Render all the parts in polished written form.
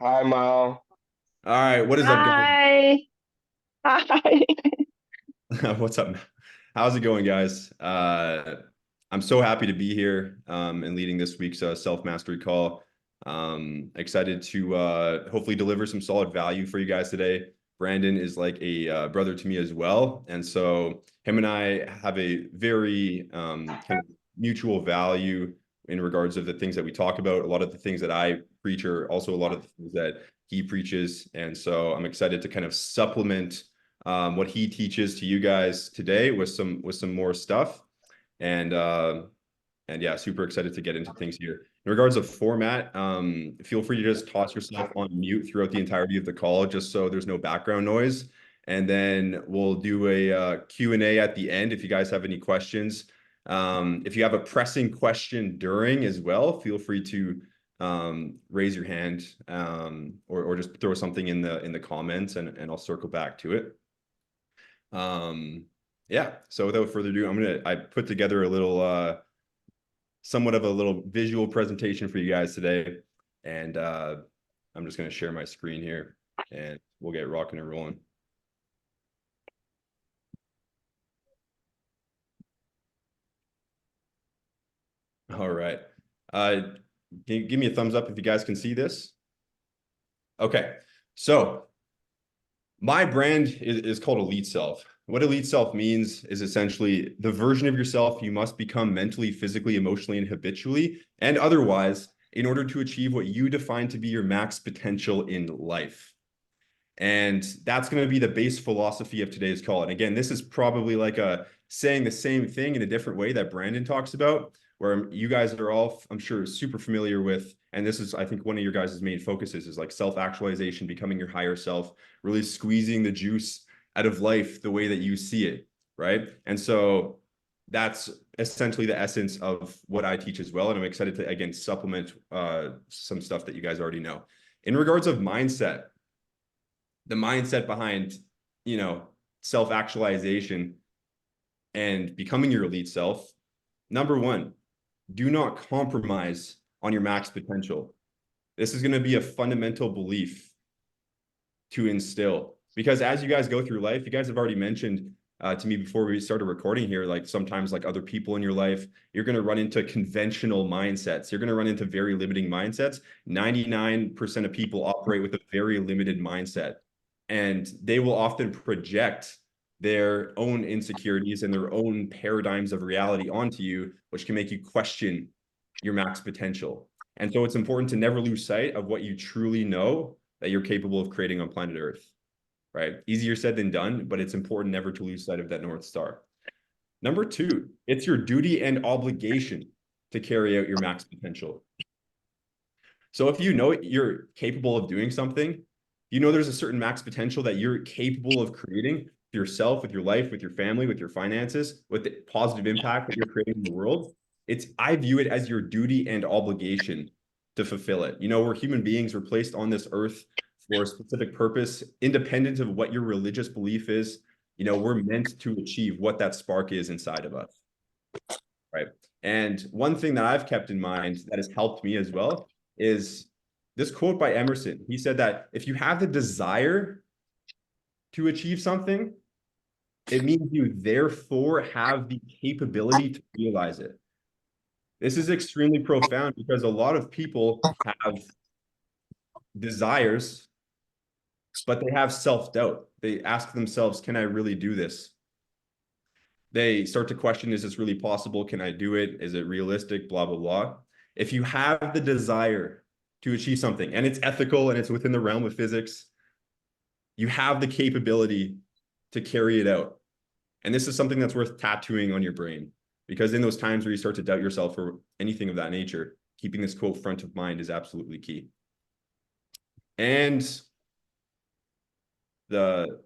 Hi, Mal. All right, what is up, Hi. Hi. guys? What's up? How's it going, guys? I'm so happy to be here and leading this week's self-mastery call. Excited to hopefully deliver some solid value for you guys today. Brandon is like a brother to me as well, and so him and I have a very kind of mutual value in regards of the things that we talk about. A lot of the things that I preach are also a lot of the things that he preaches, and so I'm excited to kind of supplement what he teaches to you guys today with some more stuff. And and yeah, super excited to get into things here. In regards of format, feel free to just toss yourself on mute throughout the entirety of the call, just so there's no background noise. And then we'll do a Q&A at the end if you guys have any questions. If you have a pressing question during as well, feel free to raise your hand or just throw something in the comments and I'll circle back to it. Yeah, so without further ado, I put together a little somewhat of a little visual presentation for you guys today. And I'm just gonna share my screen here and we'll get rocking and rolling. All right. Uh, give me a thumbs up if you guys can see this. Okay, so my brand is called Elite Self. What Elite Self means is essentially the version of yourself you must become mentally, physically, emotionally, and habitually, and otherwise, in order to achieve what you define to be your max potential in life. And that's going to be the base philosophy of today's call. And again, this is probably like a saying the same thing in a different way that Brandon talks about, where you guys are all, I'm sure, super familiar with. And this is, I think, one of your guys' main focuses is like self-actualization, becoming your higher self, really squeezing the juice out of life the way that you see it, right? And so that's essentially the essence of what I teach as well. And I'm excited to, again, supplement some stuff that you guys already know. In regards of mindset, the mindset behind, you know, self-actualization and becoming your elite self, number one, do not compromise on your max potential. This is going to be a fundamental belief to instill because as you guys go through life, you guys have already mentioned to me before we started recording here, like sometimes like other people in your life, you're going to run into conventional mindsets. You're going to run into very limiting mindsets. 99% of people operate with a very limited mindset, and they will often project their own insecurities and their own paradigms of reality onto you, which can make you question your max potential. And so it's important to never lose sight of what you truly know that you're capable of creating on planet Earth, right? Easier said than done, but it's important never to lose sight of that North Star. Number two, it's your duty and obligation to carry out your max potential. So if you know you're capable of doing something, you know there's a certain max potential that you're capable of creating for yourself, with your life, with your family, with your finances, with the positive impact that you're creating in the world. I view it as your duty and obligation to fulfill it. You know, we're human beings, we're placed on this earth for a specific purpose, independent of what your religious belief is. You know, we're meant to achieve what that spark is inside of us, right? And one thing that I've kept in mind that has helped me as well is this quote by Emerson. He said that if you have the desire to achieve something, it means you therefore have the capability to realize it. This is extremely profound because a lot of people have desires, but they have self-doubt. They ask themselves, can I really do this? They start to question, is this really possible? Can I do it? Is it realistic? Blah, blah, blah. If you have the desire to achieve something and it's ethical and it's within the realm of physics, you have the capability to carry it out. And this is something that's worth tattooing on your brain, because in those times where you start to doubt yourself or anything of that nature, keeping this quote front of mind is absolutely key. And the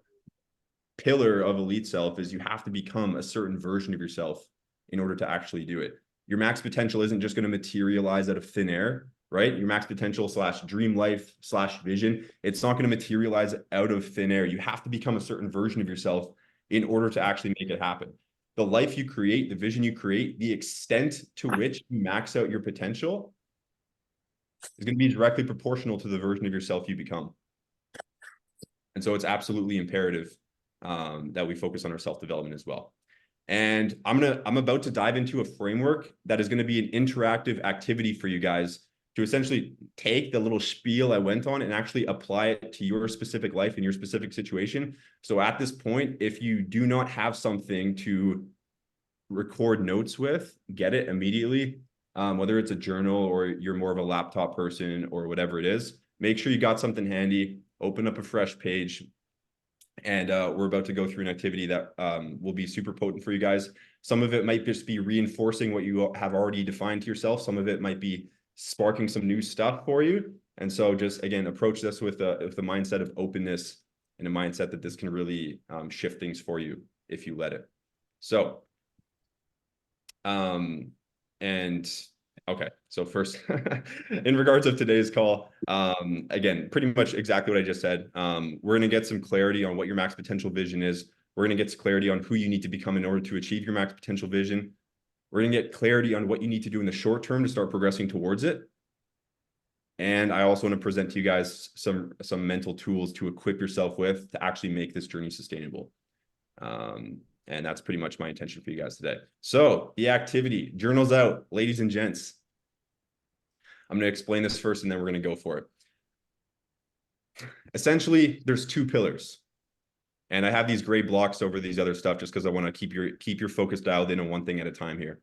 pillar of elite self is you have to become a certain version of yourself in order to actually do it. Your max potential isn't just going to materialize out of thin air, right? Your max potential slash dream life slash vision, it's not going to materialize out of thin air. You have to become a certain version of yourself in order to actually make it happen. The life you create, the vision you create, the extent to which you max out your potential is going to be directly proportional to the version of yourself you become. And so it's absolutely imperative that we focus on our self-development as well. And I'm about to dive into a framework that is going to be an interactive activity for you guys to essentially take the little spiel I went on and actually apply it to your specific life and your specific situation. So at this point, if you do not have something to record notes with, get it immediately. Whether it's a journal or you're more of a laptop person or whatever it is, make sure you got something handy, open up a fresh page. And we're about to go through an activity that will be super potent for you guys. Some of it might just be reinforcing what you have already defined to yourself. Some of it might be sparking some new stuff for you. And so just, again, approach this with the mindset of openness and a mindset that this can really shift things for you if you let it. So, okay, so first, in regards of today's call, again, pretty much exactly what I just said. We're going to get some clarity on what your max potential vision is. We're going to get clarity on who you need to become in order to achieve your max potential vision. We're going to get clarity on what you need to do in the short term to start progressing towards it. And I also want to present to you guys some mental tools to equip yourself with to actually make this journey sustainable. And that's pretty much my intention for you guys today. So the activity, journals out, ladies and gents. I'm going to explain this first and then we're going to go for it. Essentially, there's two pillars. And I have these gray blocks over these other stuff just because I want to keep your focus dialed in on one thing at a time here.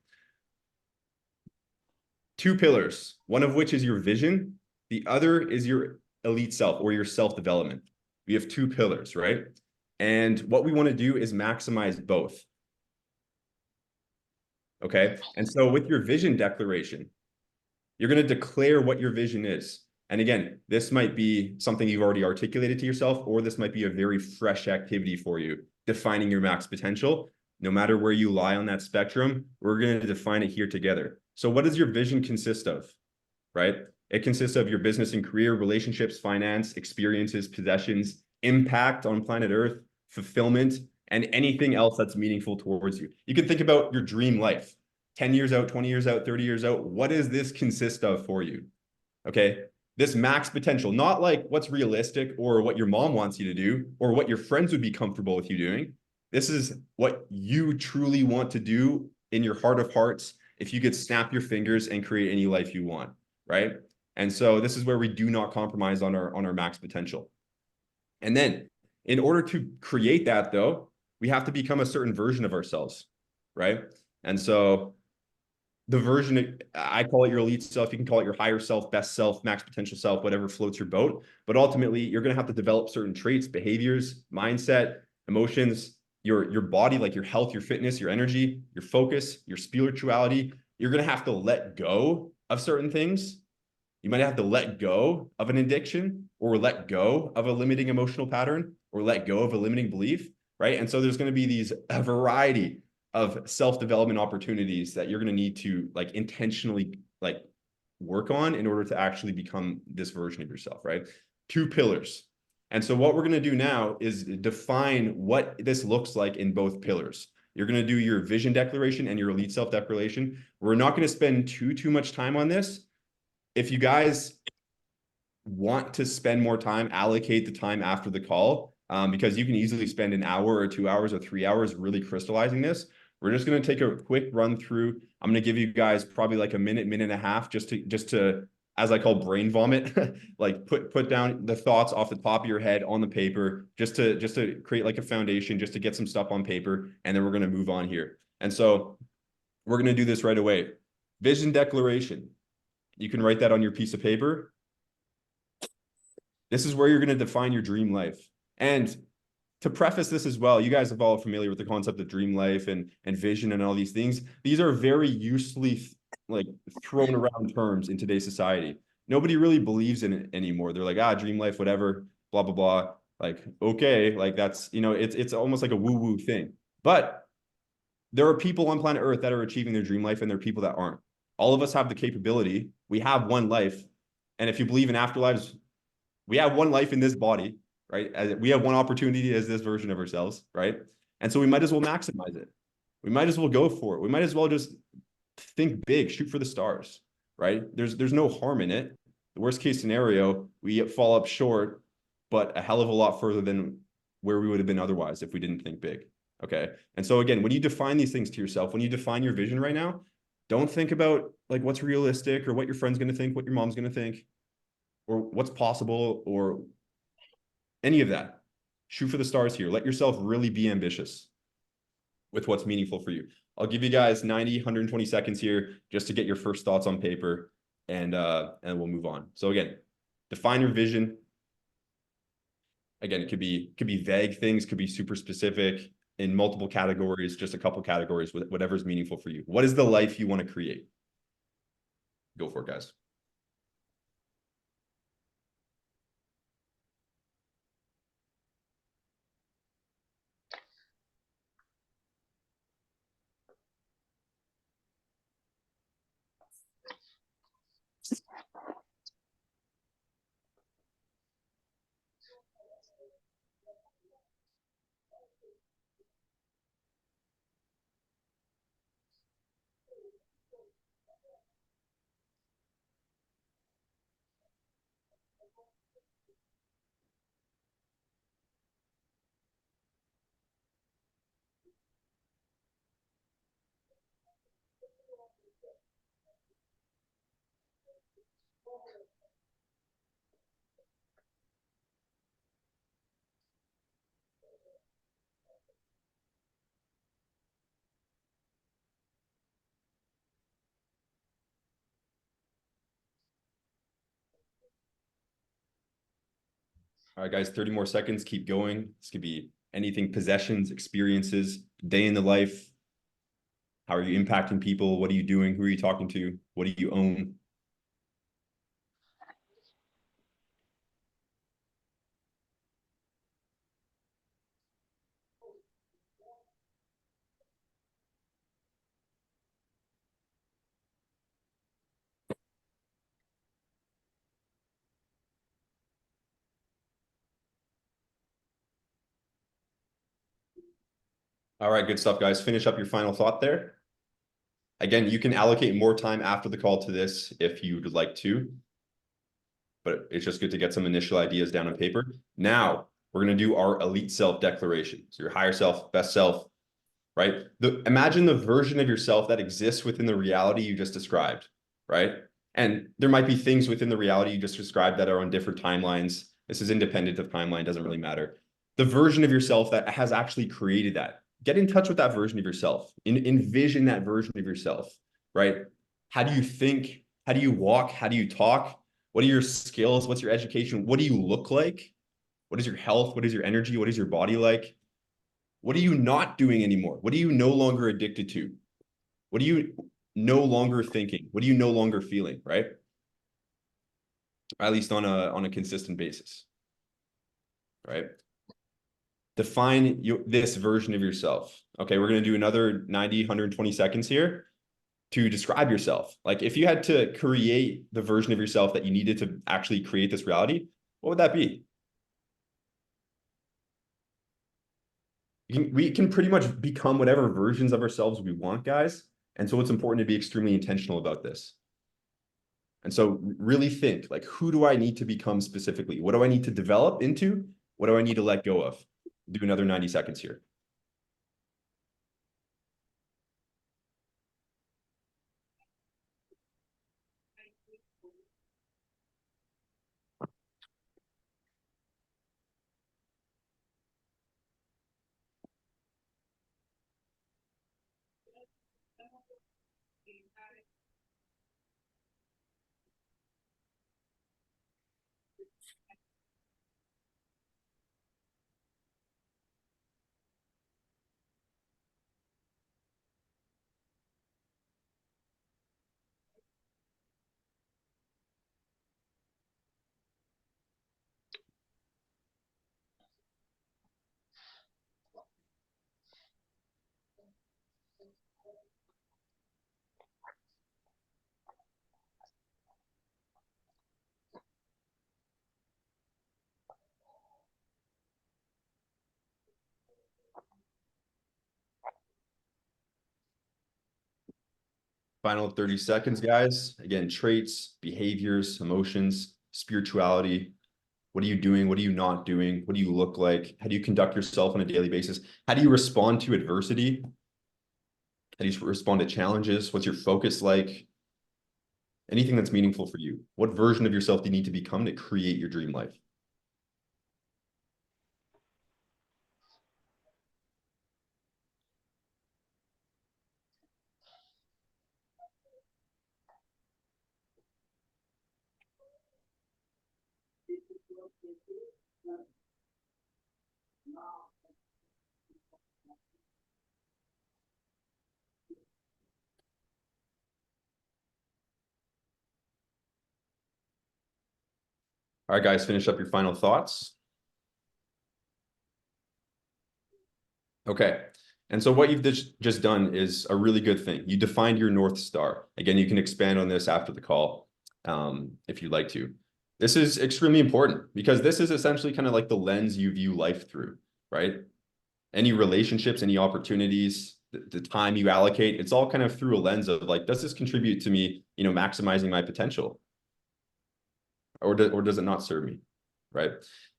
Two pillars, one of which is your vision. The other is your elite self or your self-development. We have two pillars, right? And what we want to do is maximize both. Okay. And so with your vision declaration, you're going to declare what your vision is. And again, this might be something you've already articulated to yourself, or this might be a very fresh activity for you, defining your max potential. No matter where you lie on that spectrum, we're going to define it here together. So what does your vision consist of, right? It consists of your business and career, relationships, finance, experiences, possessions, impact on planet Earth, fulfillment, and anything else that's meaningful towards you. You can think about your dream life, 10 years out, 20 years out, 30 years out. What does this consist of for you? Okay. This max potential, not like what's realistic or what your mom wants you to do or what your friends would be comfortable with you doing. This is what you truly want to do in your heart of hearts if you could snap your fingers and create any life you want, right? And so this is where we do not compromise on our max potential. And then in order to create that, though, we have to become a certain version of ourselves, right? And so the version, I call it your elite self. You can call it your higher self, best self, max potential self, whatever floats your boat. But ultimately, you're going to have to develop certain traits, behaviors, mindset, emotions, your body, like your health, your fitness, your energy, your focus, your spirituality. You're going to have to let go of certain things. You might have to let go of an addiction or let go of a limiting emotional pattern or let go of a limiting belief, right? And so there's going to be a variety of self-development opportunities that you're going to need to like intentionally like work on in order to actually become this version of yourself, right? Two pillars. And so what we're going to do now is define what this looks like in both pillars. You're going to do your vision declaration and your elite self declaration. We're not going to spend too much time on this. If you guys want to spend more time, allocate the time after the call, because you can easily spend an hour or 2 hours or 3 hours really crystallizing this. We're just going to take a quick run through. I'm going to give you guys probably like a minute and a half just to as I call brain vomit, like put down the thoughts off the top of your head on the paper, just to create like a foundation, just to get some stuff on paper, and then we're going to move on here. And so we're going to do this right away. Vision declaration. You can write that on your piece of paper. This is where you're going to define your dream life. And to preface this as well, you guys are all familiar with the concept of dream life and vision and all these things. These are very usefully like thrown around terms in today's society. Nobody really believes in it anymore. They're like, dream life, whatever, blah, blah, blah. Like, okay, like that's, it's almost like a woo-woo thing. But there are people on planet Earth that are achieving their dream life and there are people that aren't. All of us have the capability. We have one life. And if you believe in afterlives, we have one life in this body, right? We have one opportunity as this version of ourselves, right? And so we might as well maximize it. We might as well go for it. We might as well just think big, shoot for the stars, right? There's no harm in it. The worst case scenario, we fall up short, but a hell of a lot further than where we would have been otherwise if we didn't think big. Okay. And so again, when you define these things to yourself, when you define your vision right now, don't think about like what's realistic or what your friend's going to think, what your mom's going to think, or what's possible or any of that. Shoot for the stars here. Let yourself really be ambitious with what's meaningful for you. I'll give you guys 90, 120 seconds here just to get your first thoughts on paper and we'll move on. So again, define your vision. Again, it could be vague things, could be super specific in multiple categories, just a couple categories, whatever's meaningful for you. What is the life you want to create? Go for it, guys. All right, guys, 30 more seconds. Keep going. This could be anything, possessions, experiences, day in the life. How are you impacting people? What are you doing? Who are you talking to? What do you own? All right, good stuff, guys. Finish up your final thought there. Again, you can allocate more time after the call to this if you'd like to, but it's just good to get some initial ideas down on paper. Now, we're going to do our elite self declaration. So your higher self, best self, right? Imagine the version of yourself that exists within the reality you just described, right? And there might be things within the reality you just described that are on different timelines. This is independent of timeline, doesn't really matter. The version of yourself that has actually created that. Get in touch with that version of yourself. Envision that version of yourself, right? How do you think? How do you walk? How do you talk? What are your skills? What's your education? What do you look like? What is your health? What is your energy? What is your body like? What are you not doing anymore? What are you no longer addicted to? What are you no longer thinking? What are you no longer feeling, right? At least on a consistent basis, right? Define this version of yourself. Okay, we're going to do another 90, 120 seconds here to describe yourself. Like if you had to create the version of yourself that you needed to actually create this reality, what would that be? We can pretty much become whatever versions of ourselves we want, guys. And so it's important to be extremely intentional about this. And so really think like, who do I need to become specifically? What do I need to develop into? What do I need to let go of? Do another 90 seconds here. Final 30 seconds, guys. Again, traits, behaviors, emotions, spirituality. What are you doing? What are you not doing? What do you look like? How do you conduct yourself on a daily basis? How do you respond to adversity? How do you respond to challenges? What's your focus like? Anything that's meaningful for you. What version of yourself do you need to become to create your dream life? All right, guys, finish up your final thoughts. Okay. And so what you've just done is a really good thing. You defined your North Star. Again, you can expand on this after the call if you'd like to. This is extremely important because this is essentially kind of like the lens you view life through, right? Any relationships, any opportunities, the time you allocate, it's all kind of through a lens of like, does this contribute to me, maximizing my potential? Or does it not serve me, right?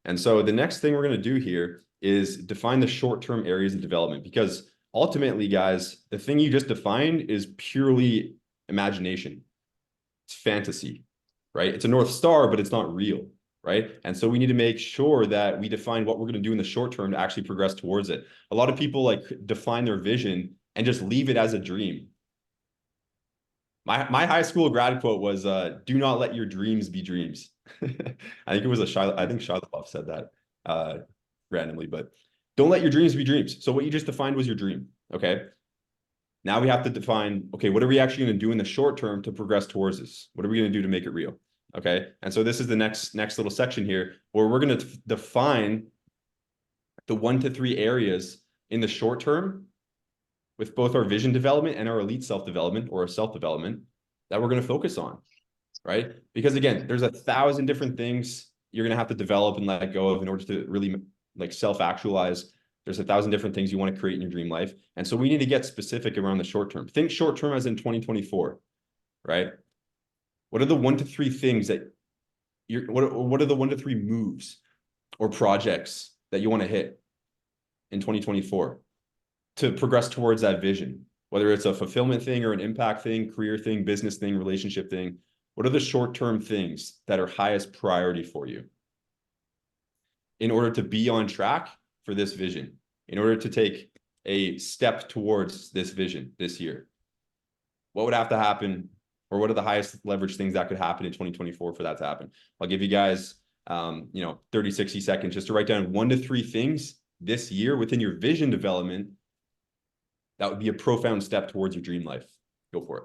And so the next thing we're going to do here is define the short-term areas of development, because ultimately, guys, the thing you just defined is purely imagination. It's fantasy, right? It's a North Star, but it's not real, right? And so we need to make sure that we define what we're going to do in the short term to actually progress towards it. A lot of people like define their vision and just leave it as a dream. My high school grad quote was, "Do not let your dreams be dreams." I think it was I think Shia LaBeouf said that randomly, but don't let your dreams be dreams. So what you just defined was your dream. Okay. Now we have to define, okay, what are we actually going to do in the short term to progress towards this? What are we going to do to make it real? Okay. And so this is the next little section here where we're going to define the 1 to 3 areas in the short term with both our vision development and our elite self-development or self-development that we're going to focus on, right? Because again, there's 1,000 different things you're going to have to develop and let go of in order to really like self-actualize. There's 1,000 different things you want to create in your dream life. And so we need to get specific around the short term. Think short term as in 2024, right? What are the 1 to 3 things that what are the 1 to 3 moves or projects that you want to hit in 2024? To progress towards that vision, whether it's a fulfillment thing or an impact thing, career thing, business thing, relationship thing. What are the short-term things that are highest priority for you in order to be on track for this vision, in order to take a step towards this vision this year? What would have to happen, or what are the highest leverage things that could happen in 2024 for that to happen? I'll give you guys 30, 60 seconds just to write down 1 to 3 things this year within your vision development that would be a profound step towards your dream life. Go for it.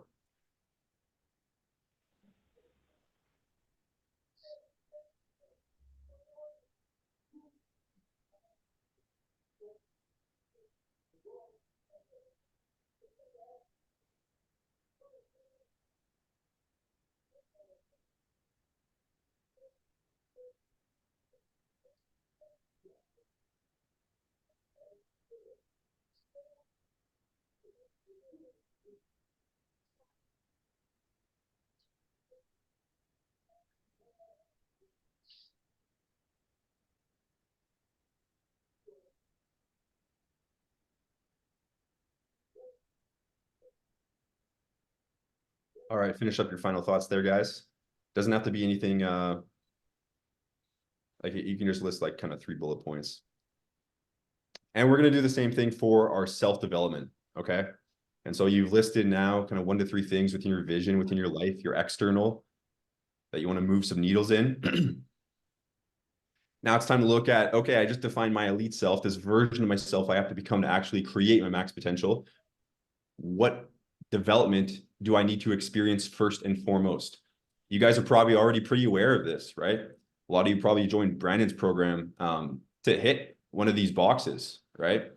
All right, finish up your final thoughts there, guys. Doesn't have to be anything like you can just list like kind of 3 bullet points. And we're going to do the same thing for our self-development, okay? And so you've listed now kind of 1 to 3 things within your vision, within your life, your external, that you want to move some needles in. Now it's time to look at, okay, I just defined my elite self, this version of myself I have to become to actually create my max potential. What development do I need to experience first and foremost? You guys are probably already pretty aware of this, right? A lot of you probably joined Brandon's program to hit one of these boxes, right?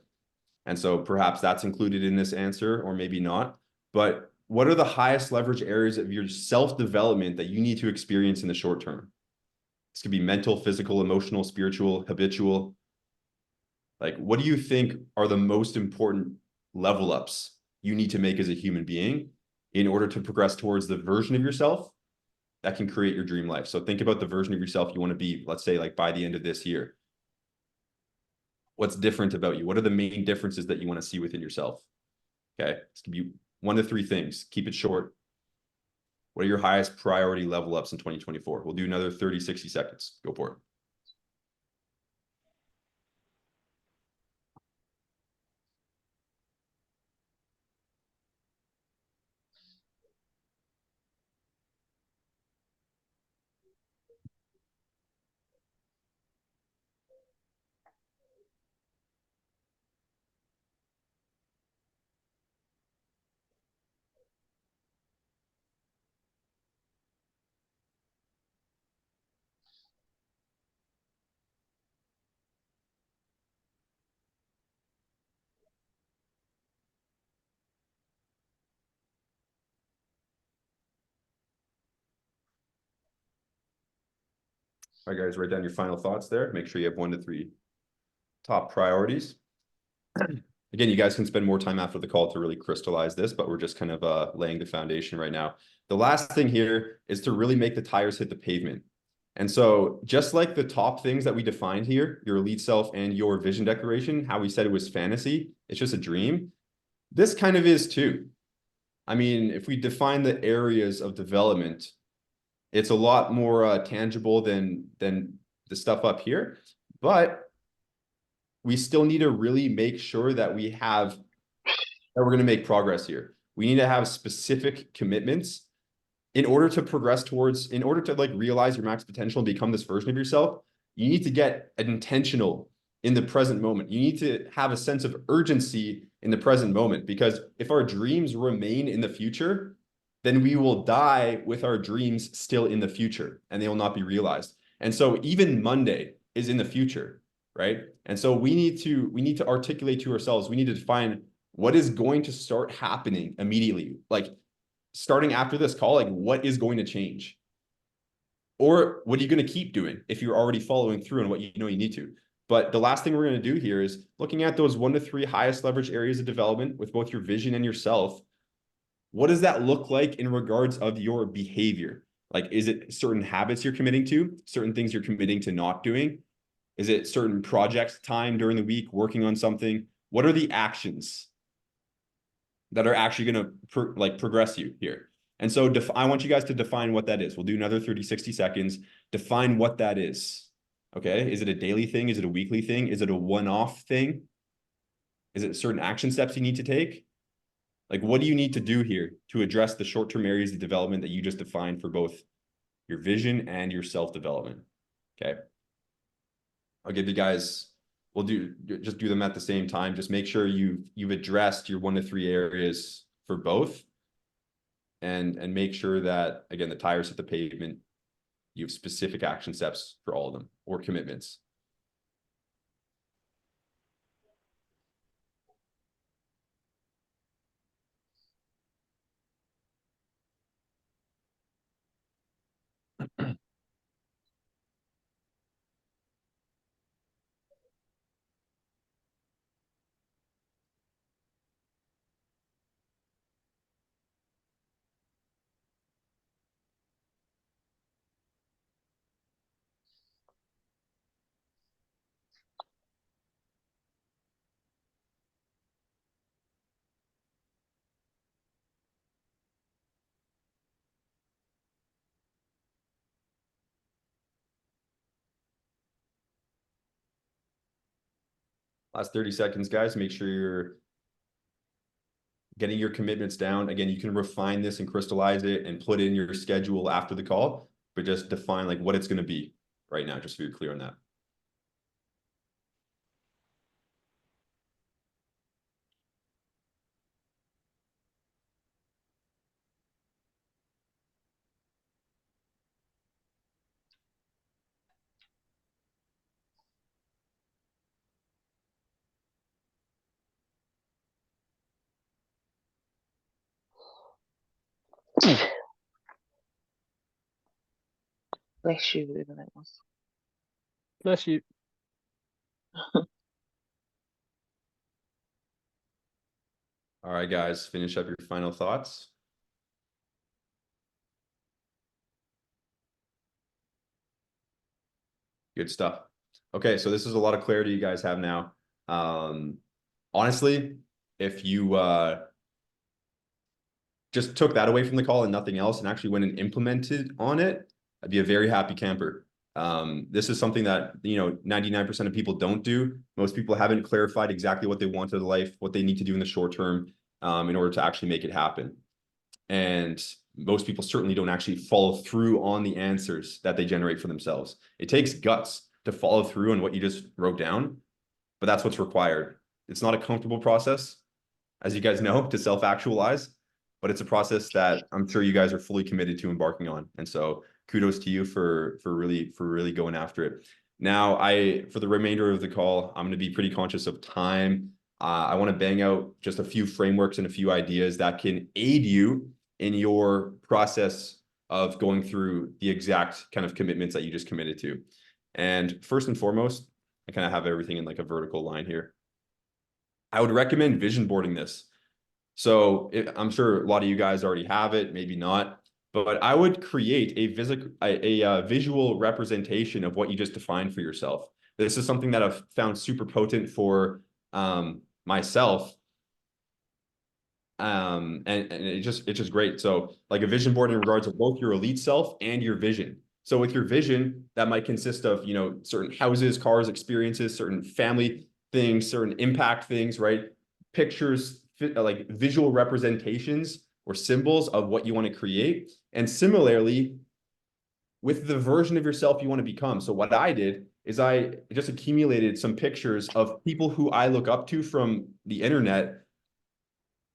And so perhaps that's included in this answer or maybe not. But what are the highest leverage areas of your self-development that you need to experience in the short term? This could be mental, physical, emotional, spiritual, habitual. Like, what do you think are the most important level ups you need to make as a human being in order to progress towards the version of yourself that can create your dream life. So think about the version of yourself you want to be, let's say, like by the end of this year. What's different about you? What are the main differences that you want to see within yourself? Okay, this can be 1 to 3 things. Keep it short. What are your highest priority level ups in 2024? We'll do another 30, 60 seconds. Go for it. All right, guys, write down your final thoughts there. Make sure you have 1 to 3 top priorities. Again, you guys can spend more time after the call to really crystallize this, but we're just kind of laying the foundation right now. The last thing here is to really make the tires hit the pavement. And so just like the top things that we defined here, your elite self and your vision declaration, how we said it was fantasy, it's just a dream. This kind of is too. I mean, if we define the areas of development, it's a lot more tangible than the stuff up here, but we still need to really make sure that we're going to make progress here. We need to have specific commitments in order to progress towards, in order to like realize your max potential and become this version of yourself. You need to get intentional in the present moment. You need to have a sense of urgency in the present moment, because if our dreams remain in the future, then we will die with our dreams still in the future and they will not be realized. And so even Monday is in the future, right? And so we need to articulate to ourselves, we need to define what is going to start happening immediately. Like starting after this call, like what is going to change? Or what are you going to keep doing if you're already following through on what you know you need to? But the last thing we're going to do here is looking at those 1 to 3 highest leverage areas of development with both your vision and yourself. What does that look like in regards of your behavior? Like, is it certain habits you're committing to, certain things you're committing to not doing? Is it certain projects time during the week, working on something? What are the actions that are actually going to progress you here? And so I want you guys to define what that is. We'll do another 30, 60 seconds. Define what that is. Okay. Is it a daily thing? Is it a weekly thing? Is it a one-off thing? Is it certain action steps you need to take? Like, what do you need to do here to address the short-term areas of development that you just defined for both your vision and your self-development? Okay. I'll give you guys, we'll just do them at the same time. Just make sure you've addressed your 1 to 3 areas for both, and make sure that, again, the tires hit the pavement. You have specific action steps for all of them, or commitments. Last 30 seconds, guys. Make sure you're getting your commitments down. Again, you can refine this and crystallize it and put in your schedule after the call, but just define like what it's going to be right now, just so you're clear on that. Bless you, whatever that was. Bless you. All right, guys, finish up your final thoughts. Good stuff. Okay, so this is a lot of clarity you guys have now. Honestly, if you just took that away from the call and nothing else and actually went and implemented on it, I'd be a very happy camper. This is something that, 99% of people don't do. Most people haven't clarified exactly what they want out of life, what they need to do in the short term, in order to actually make it happen. And most people certainly don't actually follow through on the answers that they generate for themselves. It takes guts to follow through on what you just wrote down, but that's what's required. It's not a comfortable process, as you guys know, to self-actualize, but it's a process that I'm sure you guys are fully committed to embarking on. And so kudos to you for really going after it. Now, for the remainder of the call, I'm going to be pretty conscious of time. I want to bang out just a few frameworks and a few ideas that can aid you in your process of going through the exact kind of commitments that you just committed to. And first and foremost, I kind of have everything in like a vertical line here. I would recommend vision boarding this. So I'm sure a lot of you guys already have it, maybe not, but I would create a visual representation of what you just defined for yourself. This is something that I've found super potent for myself. And it's just great. So like a vision board in regards of both your elite self and your vision. So with your vision, that might consist of, certain houses, cars, experiences, certain family things, certain impact things, right? Pictures, like visual representations or symbols of what you want to create. And similarly, with the version of yourself you want to become. So what I did is I just accumulated some pictures of people who I look up to from the internet,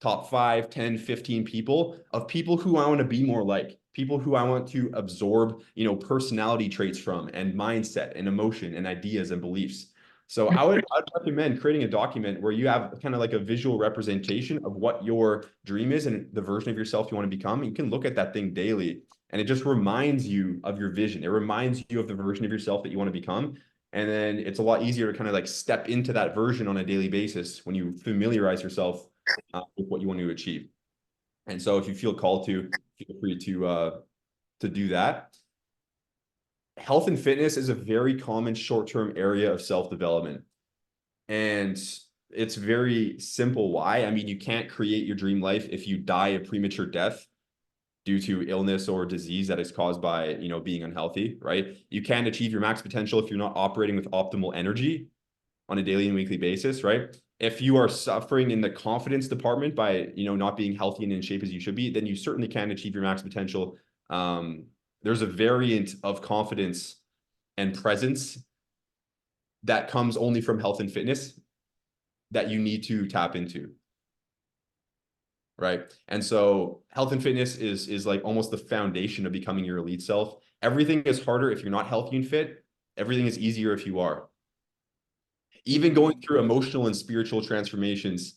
top 5, 10, 15 people, of people who I want to be more like, people who I want to absorb, personality traits from, and mindset and emotion and ideas and beliefs. So I'd recommend creating a document where you have kind of like a visual representation of what your dream is and the version of yourself you want to become. You can look at that thing daily, and it just reminds you of your vision. It reminds you of the version of yourself that you want to become. And then it's a lot easier to kind of like step into that version on a daily basis when you familiarize yourself with what you want to achieve. And so if you feel called to, feel free to do that. Health and fitness is a very common short-term area of self-development. And it's very simple why. I mean, you can't create your dream life if you die a premature death due to illness or disease that is caused by, being unhealthy, right? You can't achieve your max potential if you're not operating with optimal energy on a daily and weekly basis, right? If you are suffering in the confidence department by, not being healthy and in shape as you should be, then you certainly can't achieve your max potential. There's a variant of confidence and presence that comes only from health and fitness that you need to tap into, right? And so health and fitness is like almost the foundation of becoming your elite self. Everything is harder if you're not healthy and fit. Everything is easier if you are. Even going through emotional and spiritual transformations,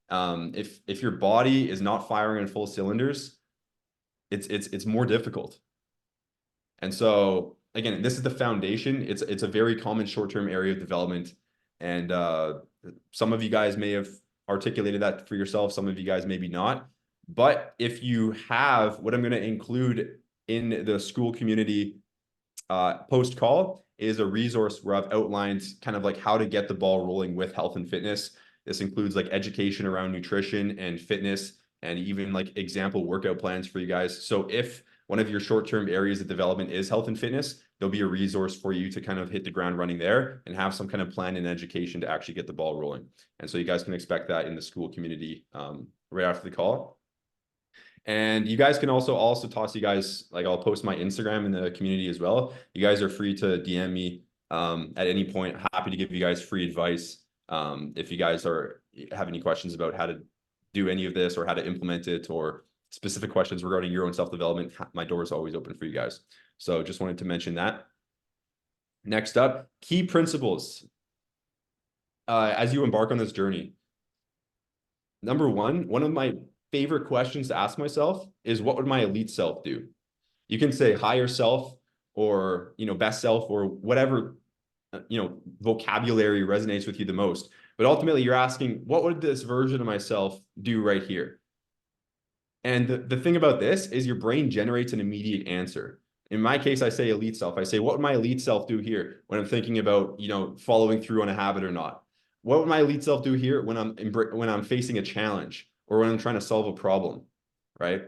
if your body is not firing on full cylinders, it's more difficult. And so again, this is the foundation. It's a very common short-term area of development. And some of you guys may have articulated that for yourself. Some of you guys maybe not. But if you have, what I'm going to include in the Skool Community post call is a resource where I've outlined kind of like how to get the ball rolling with health and fitness. This includes like education around nutrition and fitness, and even like example workout plans for you guys. So if one of your short-term areas of development is health and fitness, there'll be a resource for you to kind of hit the ground running there and have some kind of plan and education to actually get the ball rolling. And so you guys can expect that in the Skool Community right after the call. And you guys can also toss you guys, like I'll post my Instagram in the community as well. You guys are free to DM me at any point. Happy to give you guys free advice. If you guys have any questions about how to do any of this or how to implement it, or specific questions regarding your own self-development, my door is always open for you guys. So just wanted to mention that. Next up, key principles as you embark on this journey. Number one of my favorite questions to ask myself is, what would my elite self do? You can say higher self or, best self or whatever, vocabulary resonates with you the most. But ultimately you're asking, what would this version of myself do right here? And the thing about this is your brain generates an immediate answer. In my case, I say elite self. I say, what would my elite self do here when I'm thinking about, following through on a habit or not? What would my elite self do here when I'm facing a challenge or when I'm trying to solve a problem, right?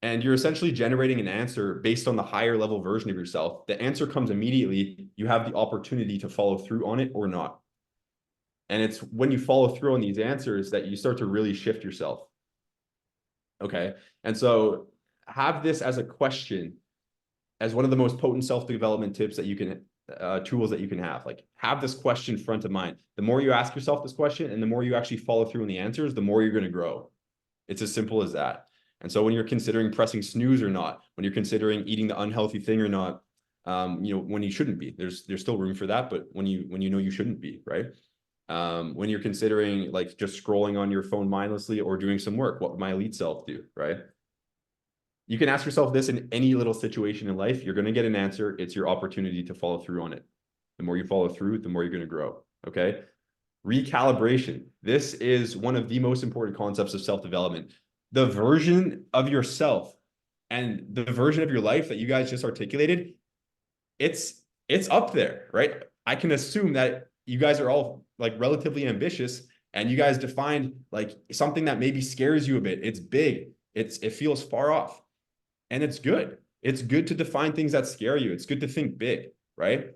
And you're essentially generating an answer based on the higher level version of yourself. The answer comes immediately. You have the opportunity to follow through on it or not. And it's when you follow through on these answers that you start to really shift yourself. Okay. And so have this as a question, as one of the most potent self-development tips that you can, tools that you can have. Like, have this question front of mind. The more you ask yourself this question and the more you actually follow through on the answers, the more you're going to grow. It's as simple as that. And so when you're considering pressing snooze or not, when you're considering eating the unhealthy thing or not, when you shouldn't be, there's still room for that, but when you know you shouldn't be, right? When you're considering like just scrolling on your phone mindlessly or doing some work, what would my elite self do, right? You can ask yourself this in any little situation in life. You're going to get an answer. It's your opportunity to follow through on it. The more you follow through, the more you're going to grow. Okay. Recalibration. This is one of the most important concepts of self-development. The version of yourself and the version of your life that you guys just articulated, it's up there, right? I can assume that you guys are all like relatively ambitious and you guys defined like something that maybe scares you a bit. It's big. It feels far off. And it's good. It's good to define things that scare you. It's good to think big, right?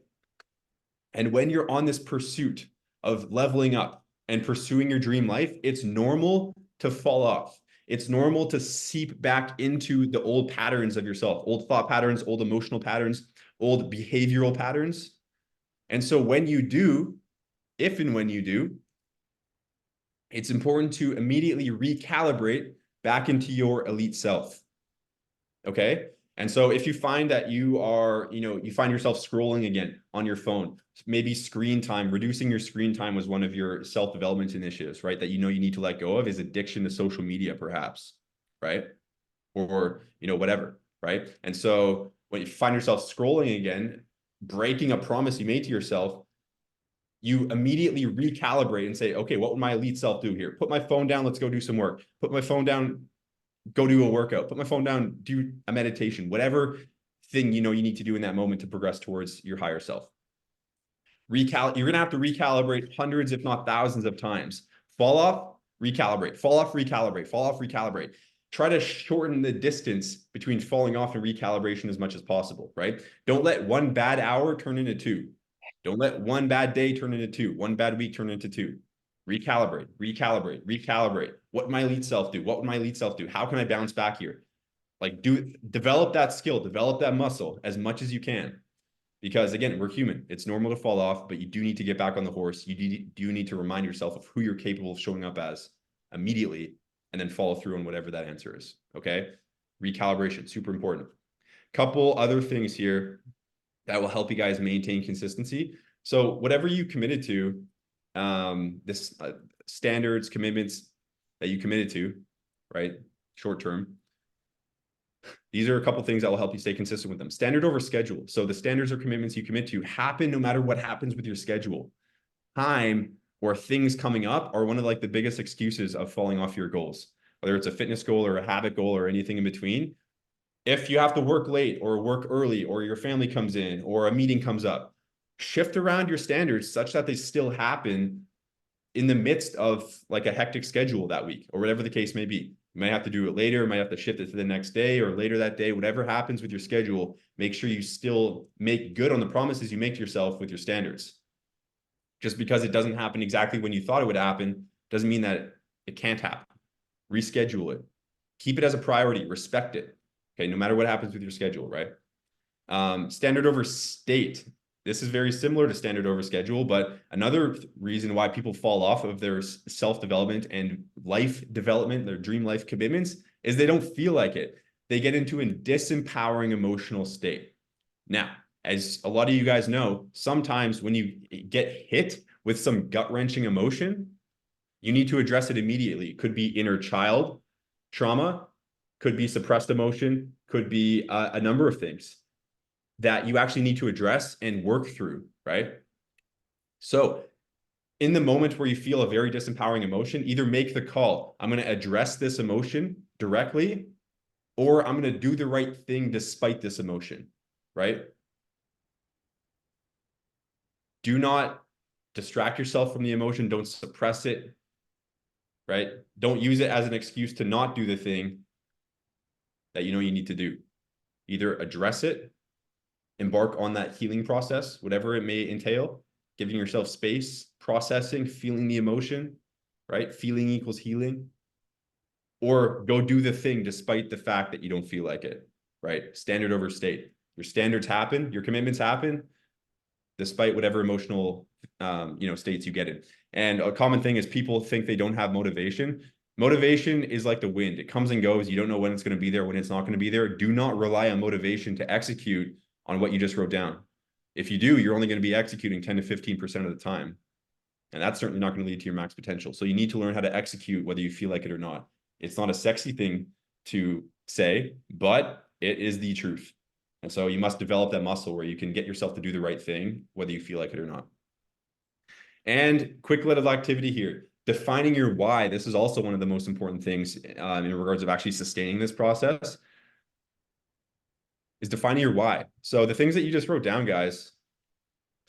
And when you're on this pursuit of leveling up and pursuing your dream life, it's normal to fall off. It's normal to seep back into the old patterns of yourself, old thought patterns, old emotional patterns, old behavioral patterns. And so when you do, if and when you do, it's important to immediately recalibrate back into your elite self. Okay. And so if you find that you are, you find yourself scrolling again on your phone, maybe screen time, reducing your screen time was one of your self-development initiatives, right? That you need to let go of is addiction to social media, perhaps, right? Or, whatever, right? And so when you find yourself scrolling again, breaking a promise you made to yourself, you immediately recalibrate and say, okay, what would my elite self do here? Put my phone down, let's go do some work. Put my phone down, go do a workout, put my phone down, do a meditation, whatever thing you need to do in that moment to progress towards your higher self. You're going to have to recalibrate hundreds, if not thousands of times. Fall off, recalibrate, fall off, recalibrate, fall off, recalibrate. Try to shorten the distance between falling off and recalibration as much as possible, right? Don't let one bad hour turn into two. Don't let one bad day turn into two, one bad week turn into two. Recalibrate, recalibrate, recalibrate. What would my elite self do? What would my elite self do? How can I bounce back here? Like develop that skill, develop that muscle as much as you can. Because again, we're human. It's normal to fall off, but you do need to get back on the horse. You do need to remind yourself of who you're capable of showing up as immediately and then follow through on whatever that answer is. Okay. Recalibration, super important. Couple other things here that will help you guys maintain consistency. So whatever you committed to, this standards, commitments that you committed to, right? Short term. These are a couple things that will help you stay consistent with them. Standard over schedule. So the standards or commitments you commit to happen no matter what happens with your schedule. Time or things coming up are one of like the biggest excuses of falling off your goals, whether it's a fitness goal or a habit goal or anything in between. If you have to work late or work early or your family comes in or a meeting comes up, shift around your standards such that they still happen in the midst of like a hectic schedule that week or whatever the case may be. You might have to do it later, you might have to shift it to the next day or later that day, whatever happens with your schedule, make sure you still make good on the promises you make to yourself with your standards. Just because it doesn't happen exactly when you thought it would happen doesn't mean that it can't happen. Reschedule it. Keep it as a priority. Respect it. Okay, no matter what happens with your schedule, right? Standard over state. This is very similar to standard over schedule, but another reason why people fall off of their self-development and life development, their dream life commitments, is they don't feel like it. They get into a disempowering emotional state. Now, as a lot of you guys know, sometimes when you get hit with some gut-wrenching emotion, you need to address it immediately. It could be inner child trauma, could be suppressed emotion, could be a number of things that you actually need to address and work through, right? So in the moment where you feel a very disempowering emotion, either make the call, I'm going to address this emotion directly, or I'm going to do the right thing despite this emotion, right? Do not distract yourself from the emotion. Don't suppress it, right? Don't use it as an excuse to not do the thing that you know you need to do. Either address it, embark on that healing process, whatever it may entail, giving yourself space, processing, feeling the emotion, right? Feeling equals healing. Or go do the thing despite the fact that you don't feel like it, right? Standard over state. Your standards happen, your commitments happen, despite whatever emotional states you get in. And a common thing is people think they don't have motivation. Motivation is like the wind. It comes and goes. You don't know when it's going to be there, when it's not going to be there. Do not rely on motivation to execute on what you just wrote down. If you do, you're only going to be executing 10 to 15% of the time. And that's certainly not going to lead to your max potential. So you need to learn how to execute whether you feel like it or not. It's not a sexy thing to say, but it is the truth. And so you must develop that muscle where you can get yourself to do the right thing, whether you feel like it or not. And quick little activity here, defining your why. This is also one of the most important things in regards of actually sustaining this process, is defining your why. So the things that you just wrote down, guys,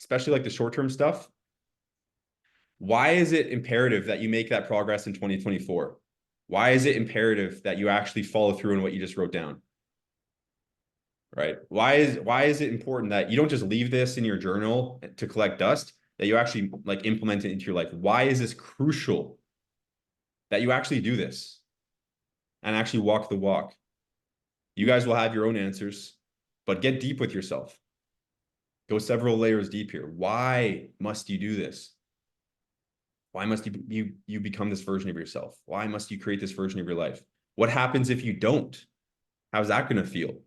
especially like the short-term stuff, why is it imperative that you make that progress in 2024? Why is it imperative that you actually follow through on what you just wrote down? Right? Why is it important that you don't just leave this in your journal to collect dust, that you actually like implement it into your life? Why is this crucial that you actually do this and actually walk the walk? You guys will have your own answers, but get deep with yourself. Go several layers deep here. Why must you do this? Why must you become this version of yourself? Why must you create this version of your life? What happens if you don't? How's that going to feel?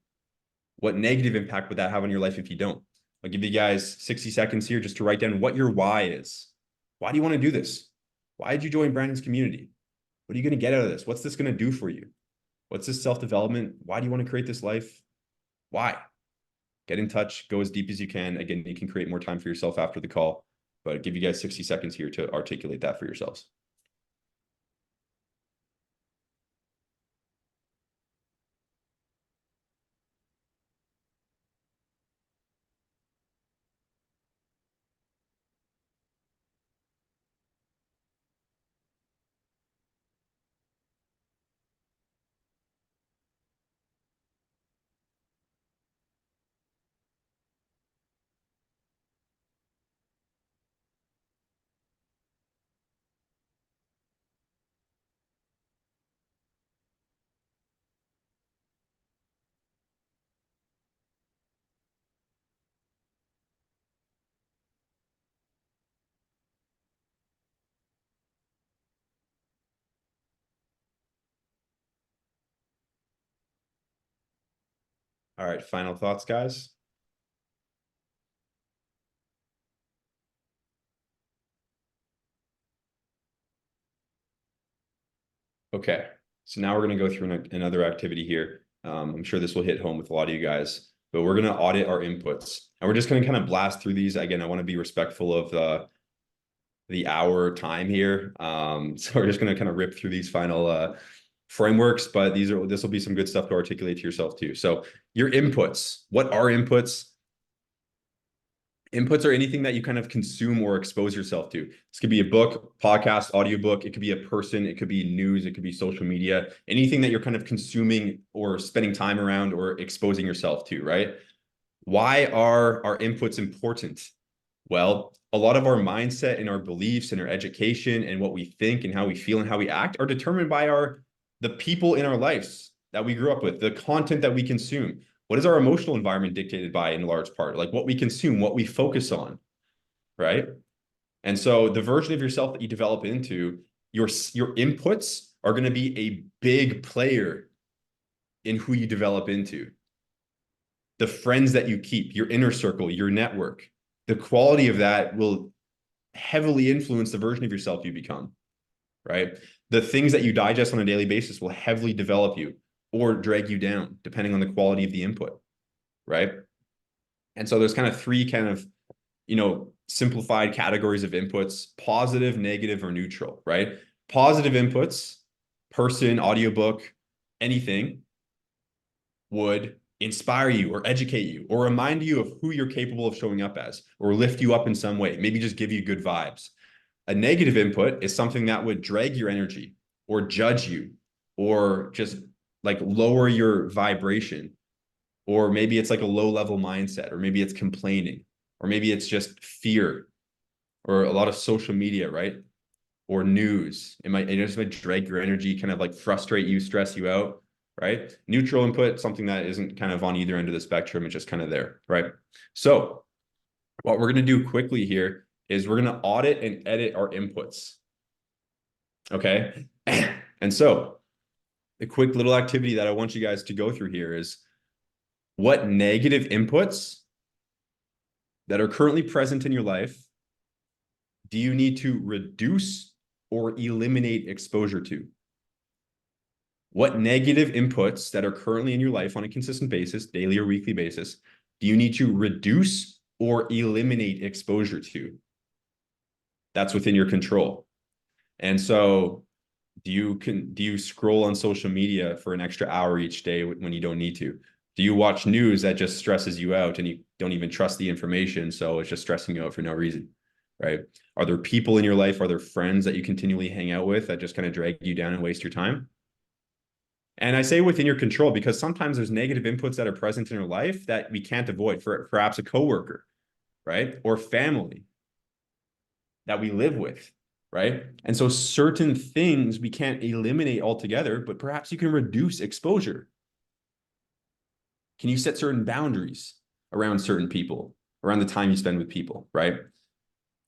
What negative impact would that have on your life if you don't? I'll give you guys 60 seconds here just to write down what your why is. Why do you want to do this? Why did you join Brandon's community? What are you going to get out of this? What's this going to do for you? What's this self-development? Why do you want to create this life? Why? Get in touch, go as deep as you can. Again, you can create more time for yourself after the call, but I'll give you guys 60 seconds here to articulate that for yourselves. All right, final thoughts, guys. Okay, so now we're going to go through another activity here. I'm sure this will hit home with a lot of you guys, but we're going to audit our inputs. And we're just going to kind of blast through these. Again, I want to be respectful of the hour time here. So we're just going to kind of rip through these final frameworks, but this will be some good stuff to articulate to yourself too. So your inputs, what are inputs? Inputs are anything that you kind of consume or expose yourself to. This could be a book, podcast, audiobook. It could be a person. It could be news. It could be social media. Anything that you're kind of consuming or spending time around or exposing yourself to, right? Why are our inputs important? Well, a lot of our mindset and our beliefs and our education and what we think and how we feel and how we act are determined by the people in our lives that we grew up with, the content that we consume. What is our emotional environment dictated by in large part? Like what we consume, what we focus on, right? And so the version of yourself that you develop into, your inputs are going to be a big player in who you develop into. The friends that you keep, your inner circle, your network, the quality of that will heavily influence the version of yourself you become, right? The things that you digest on a daily basis will heavily develop you or drag you down, depending on the quality of the input, right? And so there's kind of three kind of, simplified categories of inputs: positive, negative, or neutral, right? Positive inputs, person, audiobook, anything, would inspire you or educate you or remind you of who you're capable of showing up as or lift you up in some way, maybe just give you good vibes. A negative input is something that would drag your energy or judge you or just like lower your vibration. Or maybe it's like a low level mindset, or maybe it's complaining, or maybe it's just fear or a lot of social media, right? Or news. It just might drag your energy, kind of like frustrate you, stress you out, right? Neutral input, something that isn't kind of on either end of the spectrum. It's just kind of there, right? So what we're going to do quickly here is we're going to audit and edit our inputs. Okay. And so the quick little activity that I want you guys to go through here is what negative inputs that are currently present in your life do you need to reduce or eliminate exposure to? What negative inputs that are currently in your life on a consistent basis, daily or weekly basis, do you need to reduce or eliminate exposure to? That's within your control. And so do you scroll on social media for an extra hour each day when you don't need to? Do you watch news that just stresses you out and you don't even trust the information, so it's just stressing you out for no reason, right? Are there people in your life, are there friends that you continually hang out with that just kind of drag you down and waste your time? And I say within your control because sometimes there's negative inputs that are present in your life that we can't avoid, for perhaps a coworker, right? Or family that we live with, right? And so certain things we can't eliminate altogether, but perhaps you can reduce exposure. Can you set certain boundaries around certain people, around the time you spend with people, right?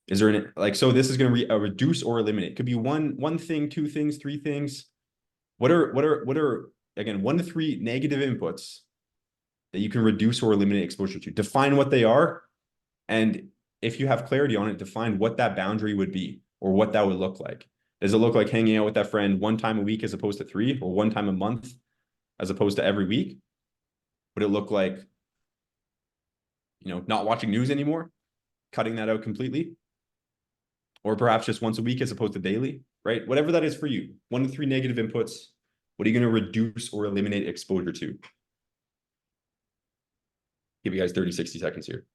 Is there an, like, so this is going to reduce or eliminate. It could be one thing, two things, three things. What are, again, 1 to 3 negative inputs that you can reduce or eliminate exposure to? Define what they are. And if you have clarity on it, define what that boundary would be or what that would look like. Does it look like hanging out with that friend 1 time a week as opposed to 3, or 1 time a month as opposed to every week? Would it look like, not watching news anymore, cutting that out completely? Or perhaps just once a week as opposed to daily, right? Whatever that is for you. 1 to 3 negative inputs. What are you going to reduce or eliminate exposure to? Give you guys 30, 60 seconds here.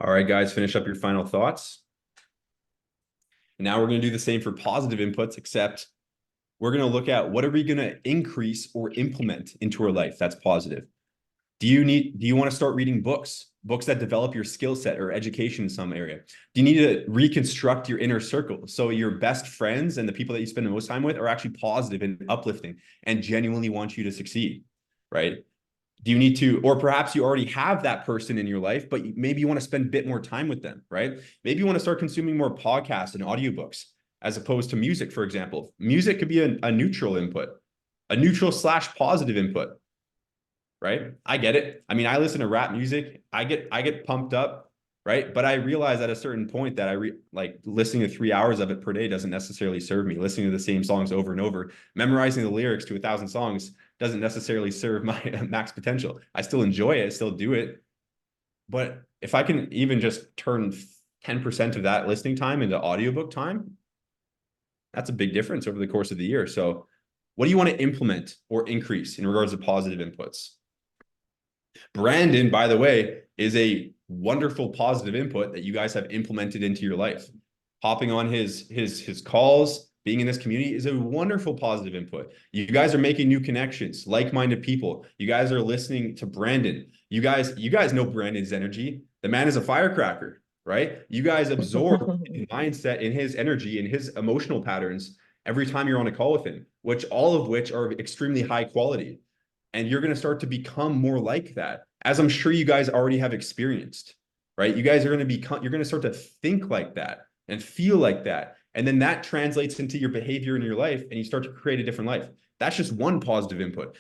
All right, guys, finish up your final thoughts. Now we're going to do the same for positive inputs, except we're going to look at what are we going to increase or implement into our life that's positive. Do you want to start reading books that develop your skill set or education in some area? Do you need to reconstruct your inner circle so your best friends and the people that you spend the most time with are actually positive and uplifting and genuinely want you to succeed, right? Do you need to, or perhaps you already have that person in your life, but maybe you want to spend a bit more time with them, right? Maybe you want to start consuming more podcasts and audiobooks as opposed to music, for example. Music could be a neutral input, a neutral / positive input, right? I get it. I mean, I listen to rap music. I get pumped up, right? But I realize at a certain point that like listening to 3 hours of it per day doesn't necessarily serve me. Listening to the same songs over and over, memorizing the lyrics to 1,000 songs doesn't necessarily serve my max potential. I still enjoy it, I still do it. But if I can even just turn 10% of that listening time into audiobook time, that's a big difference over the course of the year. So what do you want to implement or increase in regards to positive inputs? Brandon, by the way, is a wonderful positive input that you guys have implemented into your life. Hopping on his calls, being in this community is a wonderful positive input. You guys are making new connections, like-minded people. You guys are listening to Brandon. You guys know Brandon's energy. The man is a firecracker, right? You guys absorb his mindset and his energy and his emotional patterns every time you're on a call with him, all of which are extremely high quality. And you're going to start to become more like that, as I'm sure you guys already have experienced, right? You guys are going to you're going to start to think like that and feel like that And then that translates into your behavior in your life, and you start to create a different life. That's just one positive input.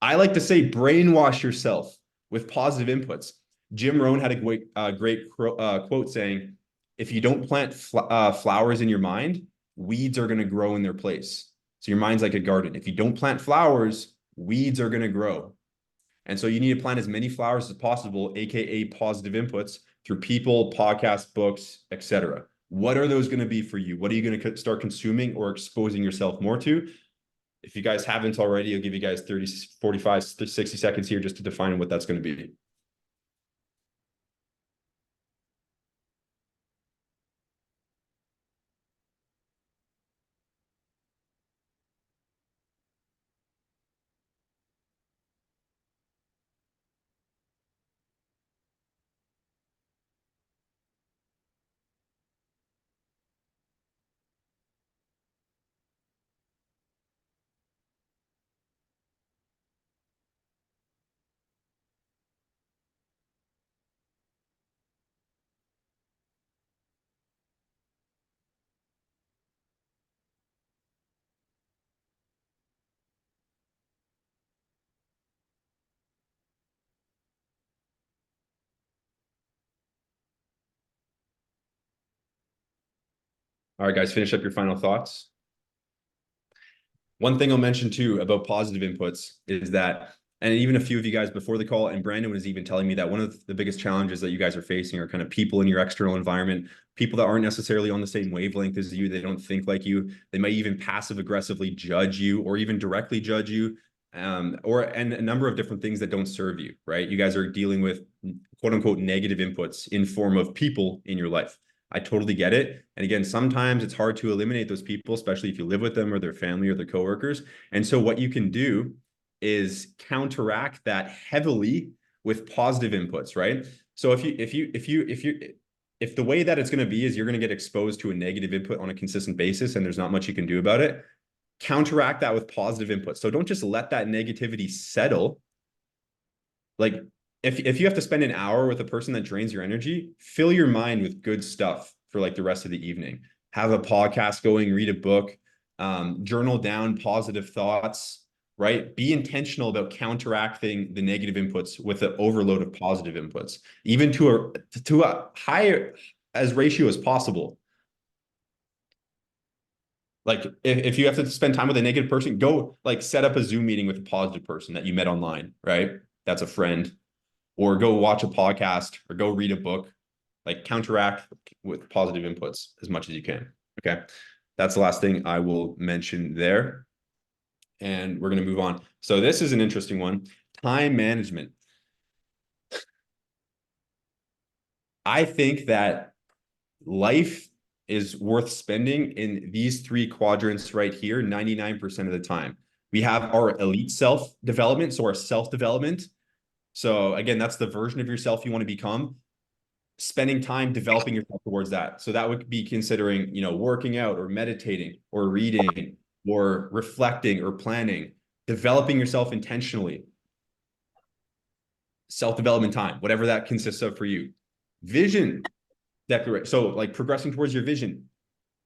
I like to say brainwash yourself with positive inputs. Jim Rohn had a great quote saying, if you don't plant flowers in your mind, weeds are going to grow in their place. So your mind's like a garden. If you don't plant flowers, weeds are going to grow. And so you need to plant as many flowers as possible, AKA positive inputs, through people, podcasts, books, etc. What are those going to be for you? What are you going to start consuming or exposing yourself more to? If you guys haven't already, I'll give you guys 30, 45, 60 seconds here just to define what that's going to be. All right, guys, finish up your final thoughts. One thing I'll mention too about positive inputs is that, and even a few of you guys before the call, and Brandon was even telling me that one of the biggest challenges that you guys are facing are kind of people in your external environment, people that aren't necessarily on the same wavelength as you. They don't think like you. They might even passive aggressively judge you or even directly judge you, and a number of different things that don't serve you, right? You guys are dealing with quote unquote negative inputs in form of people in your life. I totally get it. And again, sometimes it's hard to eliminate those people, especially if you live with them or their family or their coworkers. And so what you can do is counteract that heavily with positive inputs, right? So if the way that it's going to be is you're going to get exposed to a negative input on a consistent basis and there's not much you can do about it, counteract that with positive inputs. So don't just let that negativity settle. Like if you have to spend an hour with a person that drains your energy, fill your mind with good stuff for like the rest of the evening. Have a podcast going, read a book, journal down positive thoughts, right? Be intentional about counteracting the negative inputs with an overload of positive inputs, even to a higher as ratio as possible. Like if you have to spend time with a negative person, go like set up a Zoom meeting with a positive person that you met online, right? That's a friend. Or go watch a podcast or go read a book, like counteract with positive inputs as much as you can. Okay. That's the last thing I will mention there. And we're going to move on. So this is an interesting one. Time management. I think that life is worth spending in these three quadrants right here, 99% of the time. We have our elite self development, so our self-development. So again, that's the version of yourself you want to become. Spending time developing yourself towards that. So that would be considering, working out or meditating or reading or reflecting or planning, developing yourself intentionally. Self-development time, whatever that consists of for you. Vision declaration. So like progressing towards your vision,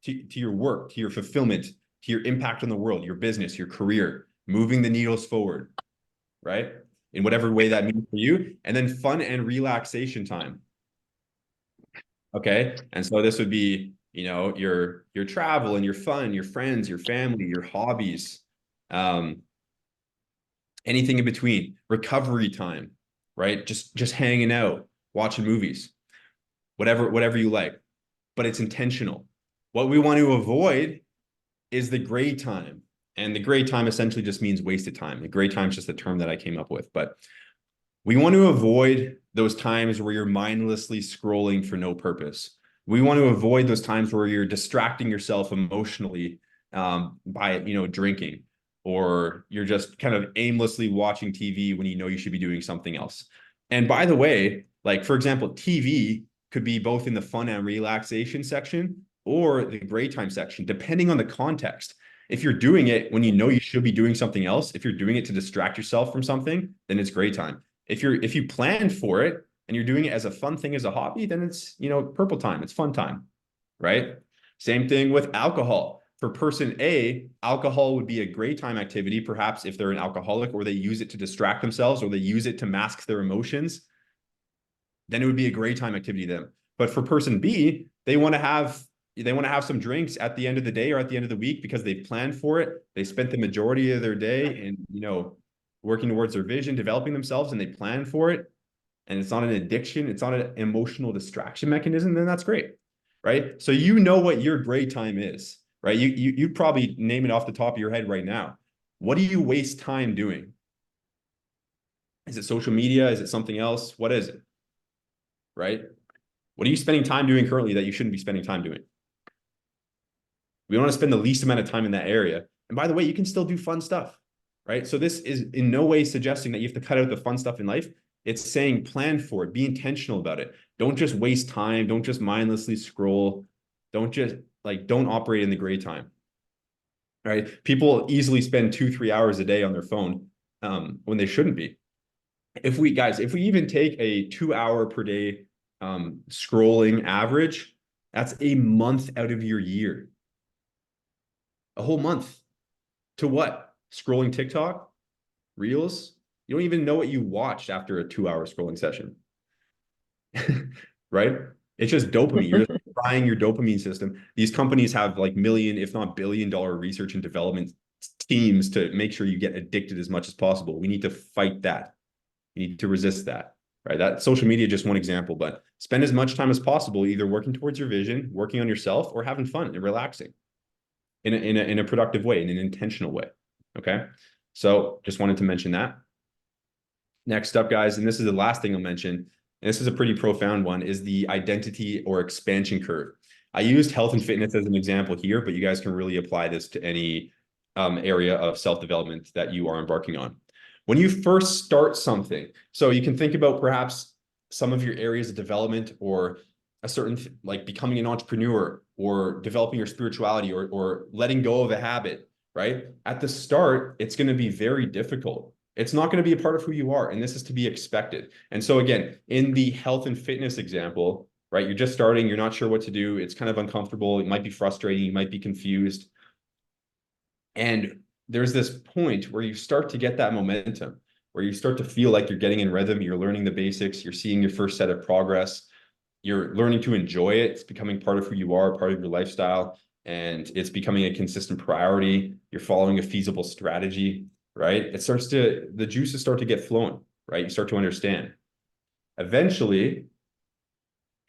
to your work, to your fulfillment, to your impact on the world, your business, your career, moving the needles forward, right? In whatever way that means for you. And then fun and relaxation time. Okay. And so this would be, your travel and your fun, your friends, your family, your hobbies, anything in between, recovery time, right? Just hanging out, watching movies, whatever you like, but it's intentional. What we want to avoid is the gray time. And the gray time essentially just means wasted time. The gray time is just a term that I came up with, but we want to avoid those times where you're mindlessly scrolling for no purpose. We want to avoid those times where you're distracting yourself emotionally by, drinking, or you're just kind of aimlessly watching TV when you know you should be doing something else. And by the way, like, for example, TV could be both in the fun and relaxation section or the gray time section, depending on the context. If you're doing it when you know you should be doing something else, if you're doing it to distract yourself from something, then it's gray time. If you plan for it and you're doing it as a fun thing, as a hobby, then it's, purple time, it's fun time, right? Same thing with alcohol. For person A, alcohol would be a great time activity, perhaps if they're an alcoholic or they use it to distract themselves or they use it to mask their emotions, then it would be a great time activity to them. But for person B, they want to have some drinks at the end of the day or at the end of the week because they've planned for it. They spent the majority of their day in, working towards their vision, developing themselves, and they plan for it. And it's not an addiction, it's not an emotional distraction mechanism, then that's great, right? So you know what your great time is, right? You'd probably name it off the top of your head right now. What do you waste time doing? Is it social media? Is it something else? What is it? Right? What are you spending time doing currently that you shouldn't be spending time doing? We want to spend the least amount of time in that area. And by the way, you can still do fun stuff, right? So this is in no way suggesting that you have to cut out the fun stuff in life. It's saying plan for it, be intentional about it. Don't just waste time. Don't just mindlessly scroll. Don't operate in the gray time, right? People easily spend 2-3 hours a day on their phone when they shouldn't be. If we even take a 2-hour per day scrolling average, that's a month out of your year. A whole month. To what? Scrolling TikTok? Reels? You don't even know what you watched after a 2-hour scrolling session. Right? It's just dopamine. You're just frying your dopamine system. These companies have like million, if not billion-dollar research and development teams to make sure you get addicted as much as possible. We need to fight that. You need to resist that, right? That social media is just one example, but spend as much time as possible either working towards your vision, working on yourself, or having fun and relaxing in a productive way, in an intentional way. Okay. So just wanted to mention that. Next up, guys, and this is the last thing I'll mention, and this is a pretty profound one, is the identity or expansion curve. I used health and fitness as an example here, but you guys can really apply this to any area of self-development that you are embarking on. When you first start something, so you can think about perhaps some of your areas of development or a certain, like becoming an entrepreneur or developing your spirituality or letting go of a habit, right? At the start, it's going to be very difficult. It's not going to be a part of who you are, and this is to be expected. And so again, in the health and fitness example, right, you're just starting, you're not sure what to do, it's kind of uncomfortable, it might be frustrating, you might be confused. And there's this point where you start to get that momentum, where you start to feel like you're getting in rhythm, you're learning the basics, you're seeing your first set of progress, you're learning to enjoy it, it's becoming part of who you are, part of your lifestyle, and it's becoming a consistent priority, you're following a feasible strategy, right? The juices start to get flowing, right? You start to understand. Eventually,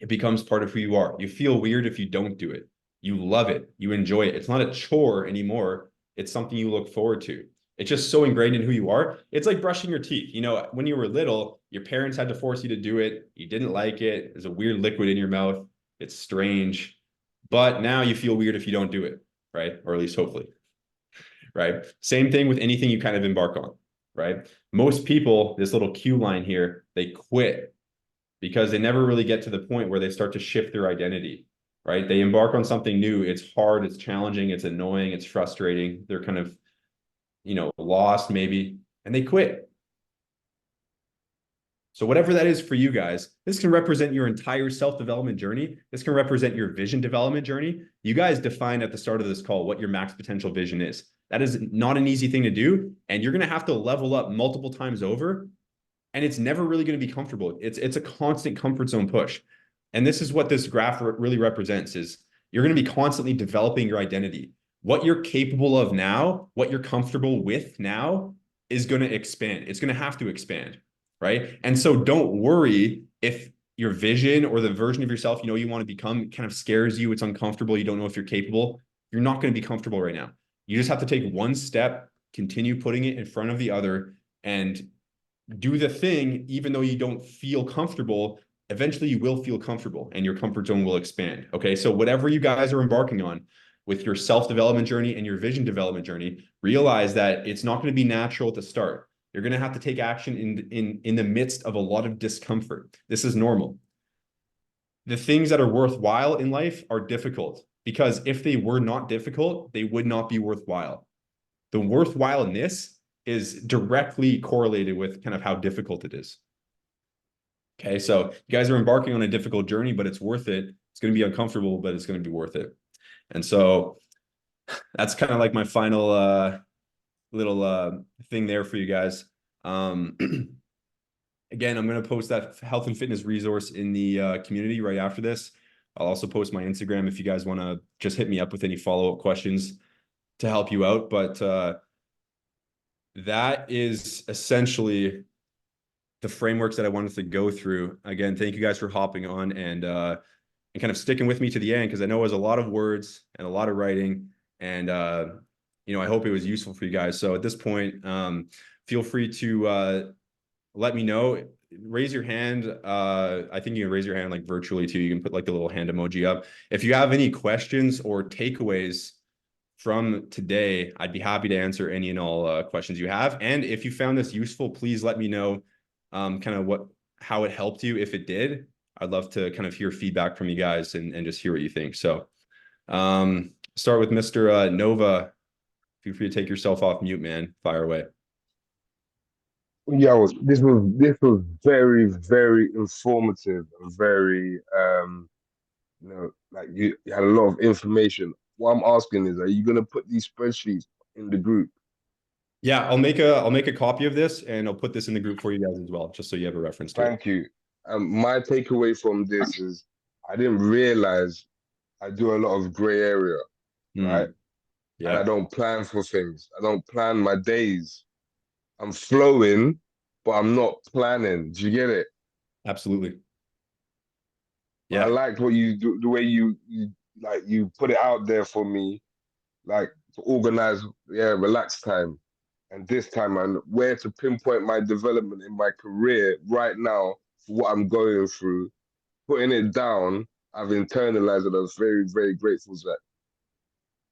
it becomes part of who you are. You feel weird if you don't do it. You love it. You enjoy it. It's not a chore anymore. It's something you look forward to. It's just so ingrained in who you are. It's like brushing your teeth. When you were little, your parents had to force you to do it. You didn't like it. There's a weird liquid in your mouth. It's strange. But now you feel weird if you don't do it, right? Or at least hopefully, right? Same thing with anything you kind of embark on, right? Most people, this little cue line here, they quit because they never really get to the point where they start to shift their identity, right? They embark on something new. It's hard, it's challenging, it's annoying, it's frustrating. They're kind of, lost maybe, and they quit. So whatever that is for you guys, this can represent your entire self-development journey. This can represent your vision development journey. You guys defined at the start of this call what your max potential vision is. That is not an easy thing to do, and you're going to have to level up multiple times over, and it's never really going to be comfortable. It's a constant comfort zone push. And this is what this graph really represents, is you're going to be constantly developing your identity. What you're capable of now, what you're comfortable with now is going to expand. It's going to have to expand, right? And so don't worry if your vision or the version of yourself you want to become kind of scares you, it's uncomfortable, you don't know if you're capable. You're not going to be comfortable right now. You just have to take one step, continue putting it in front of the other, and do the thing. Even though you don't feel comfortable, eventually you will feel comfortable and your comfort zone will expand. Okay, so whatever you guys are embarking on with your self-development journey and your vision development journey, realize that it's not going to be natural at the start. You're going to have to take action in the midst of a lot of discomfort. This is normal. The things that are worthwhile in life are difficult, because if they were not difficult, they would not be worthwhile. The worthwhileness is directly correlated with kind of how difficult it is. Okay, so you guys are embarking on a difficult journey, but it's worth it. It's going to be uncomfortable, but it's going to be worth it. And so that's kind of like my final little thing there for you guys. Again, I'm going to post that health and fitness resource in the community right after this. I'll also post my Instagram if you guys want to just hit me up with any follow-up questions to help you out. But that is essentially the frameworks that I wanted to go through. Again, thank you guys for hopping on and kind of sticking with me to the end, because I know it was a lot of words and a lot of writing, and you know, I hope it was useful for you guys. So at this point, feel free to let me know. Raise your hand. I think you can raise your hand like virtually too. You can put like the little hand emoji up. If you have any questions or takeaways from today, I'd be happy to answer any and all questions you have. And if you found this useful, please let me know kind of how it helped you. If it did, I'd love to kind of hear feedback from you guys and just hear what you think. So start with Mr. Nova. Feel free to take yourself off mute, man. Fire away. Yeah, this was very, very informative and very like you had a lot of information. What I'm asking is, are you gonna put these spreadsheets in the group? Yeah, I'll make a copy of this and I'll put this in the group for you guys as well, just so you have a reference to it. Thank you. My takeaway from this is I didn't realize I do a lot of gray area, right? Yeah. And I don't plan for things. I don't plan my days. I'm flowing, but I'm not planning. Do you get it? Absolutely. But I liked what you do, the way you put it out there for me, like to organize, relax time. And this time, and where to pinpoint my development in my career right now for what I'm going through, putting it down, I've internalized it. I'm very, very grateful for that.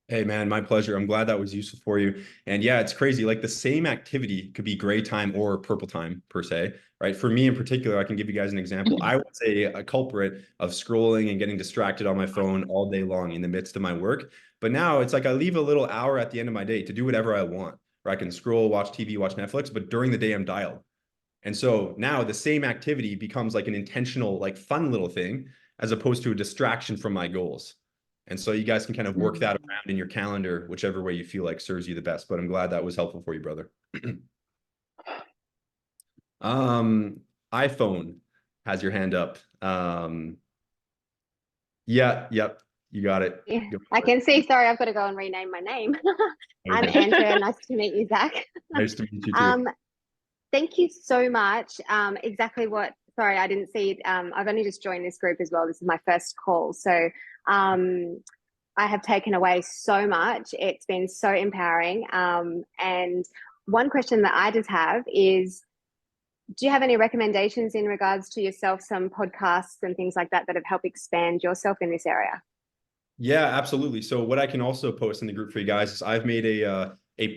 Hey man, my pleasure. I'm glad that was useful for you. And yeah, it's crazy. Like the same activity could be gray time or purple time per se, right? For me in particular, I can give you guys an example. I was a culprit of scrolling and getting distracted on my phone all day long in the midst of my work. But now it's like I leave a little hour at the end of my day to do whatever I want, where I can scroll, watch TV, watch Netflix, but during the day I'm dialed. And so now the same activity becomes like an intentional, like fun little thing, as opposed to a distraction from my goals. And so you guys can kind of work that around in your calendar, whichever way you feel like serves you the best. But I'm glad that was helpful for you, brother. iPhone has your hand up. Yeah, yep, you got it. Yeah, I can see. Sorry, I've got to go and rename my name. I'm Andrea. Nice to meet you, Zach. Nice to meet you too. Thank you so much. Exactly what, sorry, I didn't see, I've only just joined this group as well. This is my first call. So I have taken away so much. It's been so empowering. And one question that I just have is, do you have any recommendations in regards to yourself, some podcasts and things like that that have helped expand yourself in this area? Yeah, absolutely. So what I can also post in the group for you guys is I've made a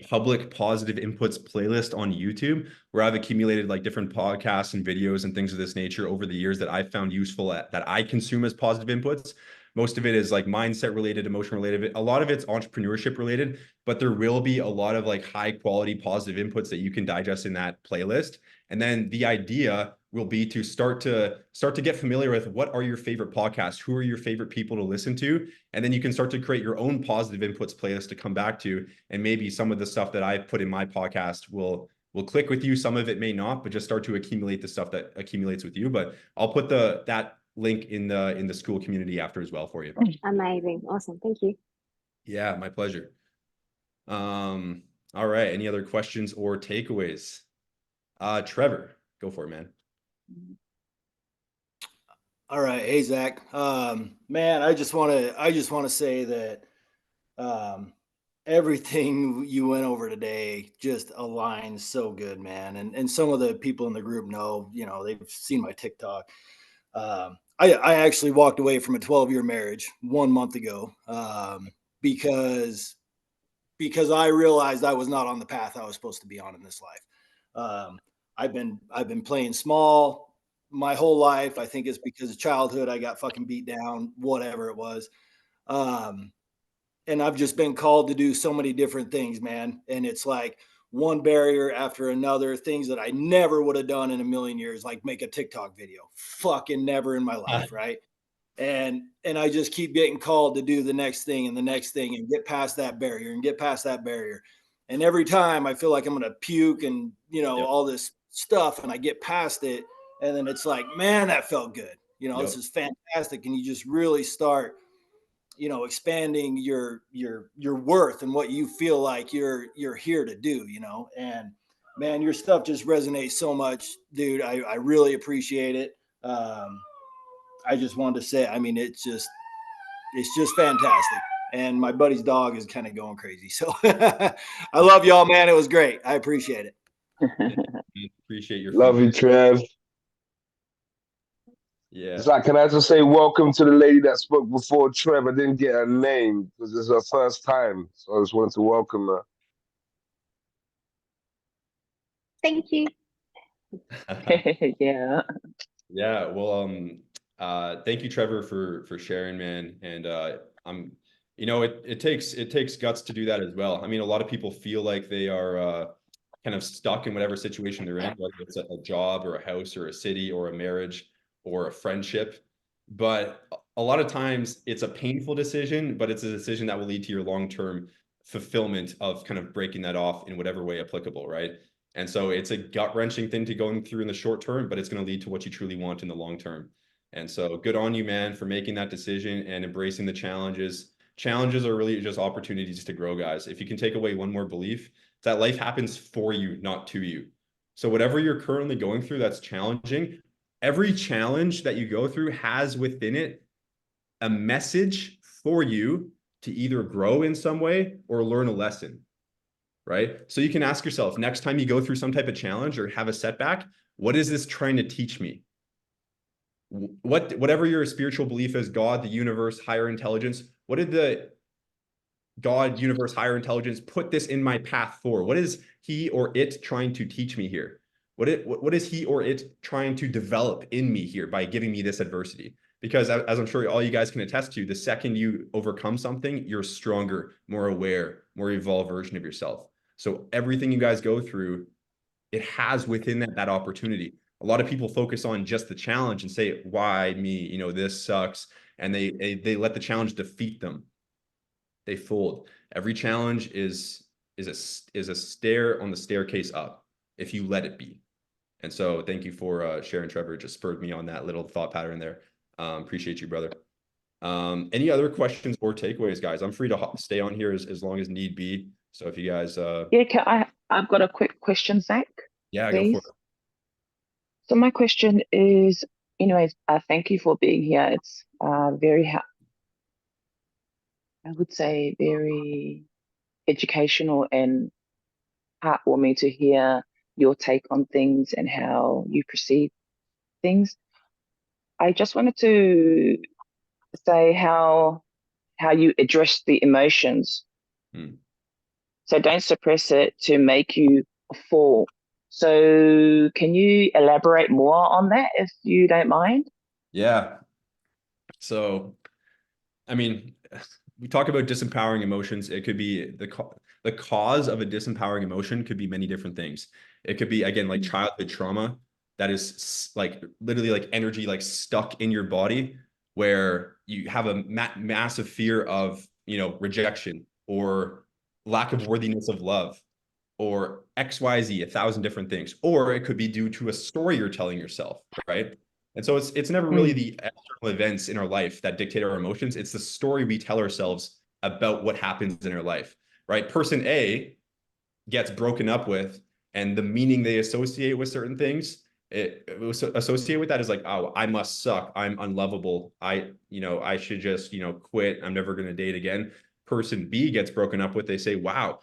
public positive inputs playlist on YouTube where I've accumulated like different podcasts and videos and things of this nature over the years that I've found useful that I consume as positive inputs. Most of it is like mindset related, emotion related. A lot of it's entrepreneurship related, but there will be a lot of like high quality positive inputs that you can digest in that playlist. And then the idea will be to start to get familiar with what are your favorite podcasts, who are your favorite people to listen to, and then you can start to create your own positive inputs playlist to come back to. And maybe some of the stuff that I've put in my podcast will click with you. Some of it may not, but just start to accumulate the stuff that accumulates with you. But I'll put that link in the Skool community after as well for you. Amazing. Awesome. Thank you. Yeah, my pleasure. All right. Any other questions or takeaways? Trevor, go for it, man. All right. Hey, Zach. Man, I just want to say that everything you went over today just aligns so good, man. And some of the people in the group know, they've seen my TikTok. I actually walked away from a 12-year marriage 1 month ago because I realized I was not on the path I was supposed to be on in this life. I've been playing small my whole life. I think it's because of childhood. I got fucking beat down, whatever it was. And I've just been called to do so many different things, man. And it's like one barrier after another, things that I never would have done in a million years, like make a TikTok video. Fucking never in my life, right? And I just keep getting called to do the next thing and the next thing and get past that barrier and get past that barrier. And every time I feel like I'm going to puke and, all this stuff, and I get past it. And then it's like, man, that felt good. This is fantastic. And you just really start, expanding your worth and what you feel like you're here to do, and man, your stuff just resonates so much, dude. I really appreciate it. I just wanted to say, I mean, it's just fantastic. And my buddy's dog is kind of going crazy. So I love y'all, man. It was great. I appreciate it. Appreciate your Love you, Trev. Yeah. It's like, can I just say welcome to the lady that spoke before Trev? I didn't get her name because it's her first time. So I just wanted to welcome her. Thank you. Yeah. Yeah. Well, thank you, Trevor, for sharing, man. And it takes guts to do that as well. I mean, a lot of people feel like they are kind of stuck in whatever situation they're in, whether it's a job or a house or a city or a marriage or a friendship. But a lot of times it's a painful decision, but it's a decision that will lead to your long-term fulfillment of kind of breaking that off in whatever way applicable, right? And so it's a gut-wrenching thing to going through in the short term, but it's going to lead to what you truly want in the long term. And so good on you, man, for making that decision and embracing the challenges. Challenges are really just opportunities to grow, guys. If you can take away one more belief, it's that life happens for you, not to you. So whatever you're currently going through that's challenging, every challenge that you go through has within it a message for you to either grow in some way or learn a lesson, right? So you can ask yourself, next time you go through some type of challenge or have a setback, what is this trying to teach me? Whatever your spiritual belief is, God, the universe, higher intelligence, what did the God, universe, higher intelligence put this in my path for? What is he or it trying to teach me here? What is he or it trying to develop in me here by giving me this adversity? Because as I'm sure all you guys can attest to, the second you overcome something, you're a stronger, more aware, more evolved version of yourself. So everything you guys go through, it has within that opportunity. A lot of people focus on just the challenge and say, why me? This sucks. And they let the challenge defeat them. They fold. Every challenge is a stair on the staircase up if you let it be. And so thank you for sharing, Trevor. It just spurred me on that little thought pattern there. Appreciate you, brother. Any other questions or takeaways, guys? I'm free to stay on here as long as need be. So if you guys Yeah, I've got a quick question, Zach. Yeah, please. go for it. So my question is, anyways, thank you for being here. It's I would say very educational and heartwarming to hear your take on things and how you perceive things. I just wanted to say how you address the emotions. So don't suppress it to make you fall. So can you elaborate more on that if you don't mind? Yeah. So, I mean, we talk about disempowering emotions. It could be the cause of a disempowering emotion could be many different things. It could be, again, like childhood trauma that is like literally like energy like stuck in your body where you have a massive fear of, rejection or lack of worthiness of love or XYZ, 1,000 different things. Or it could be due to a story you're telling yourself, right? And so it's never really the external events in our life that dictate our emotions. It's the story we tell ourselves about what happens in our life, right? Person A gets broken up with, and the meaning they associate with certain things, associate with that is like, oh, I must suck. I'm unlovable. I should just, quit. I'm never going to date again. Person B gets broken up with. They say, wow,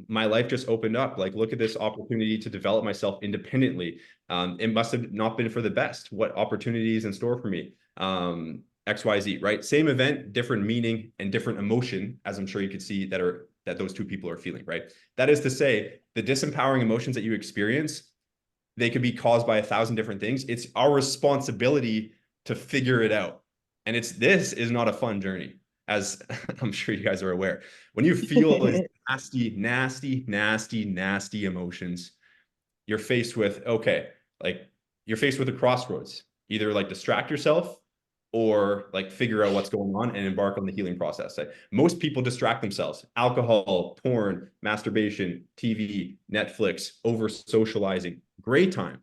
my life just opened up. Like, look at this opportunity to develop myself independently. It must have not been for the best. What opportunities in store for me? XYZ, right? Same event, different meaning and different emotion, as I'm sure you could see that those two people are feeling, right? That is to say, the disempowering emotions that you experience, they could be caused by 1,000 different things. It's our responsibility to figure it out. And this is not a fun journey, as I'm sure you guys are aware. When you feel these nasty emotions, you're faced with, you're faced with a crossroads. Either like distract yourself or like figure out what's going on and embark on the healing process. Like, most people distract themselves: alcohol, porn, masturbation, TV, Netflix, over socializing. Great time,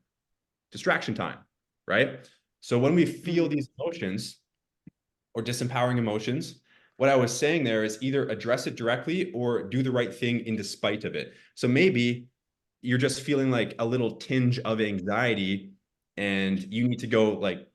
distraction time, right? So when we feel these emotions or disempowering emotions, what I was saying there is either address it directly or do the right thing in despite of it. So maybe you're just feeling like a little tinge of anxiety and you need to go like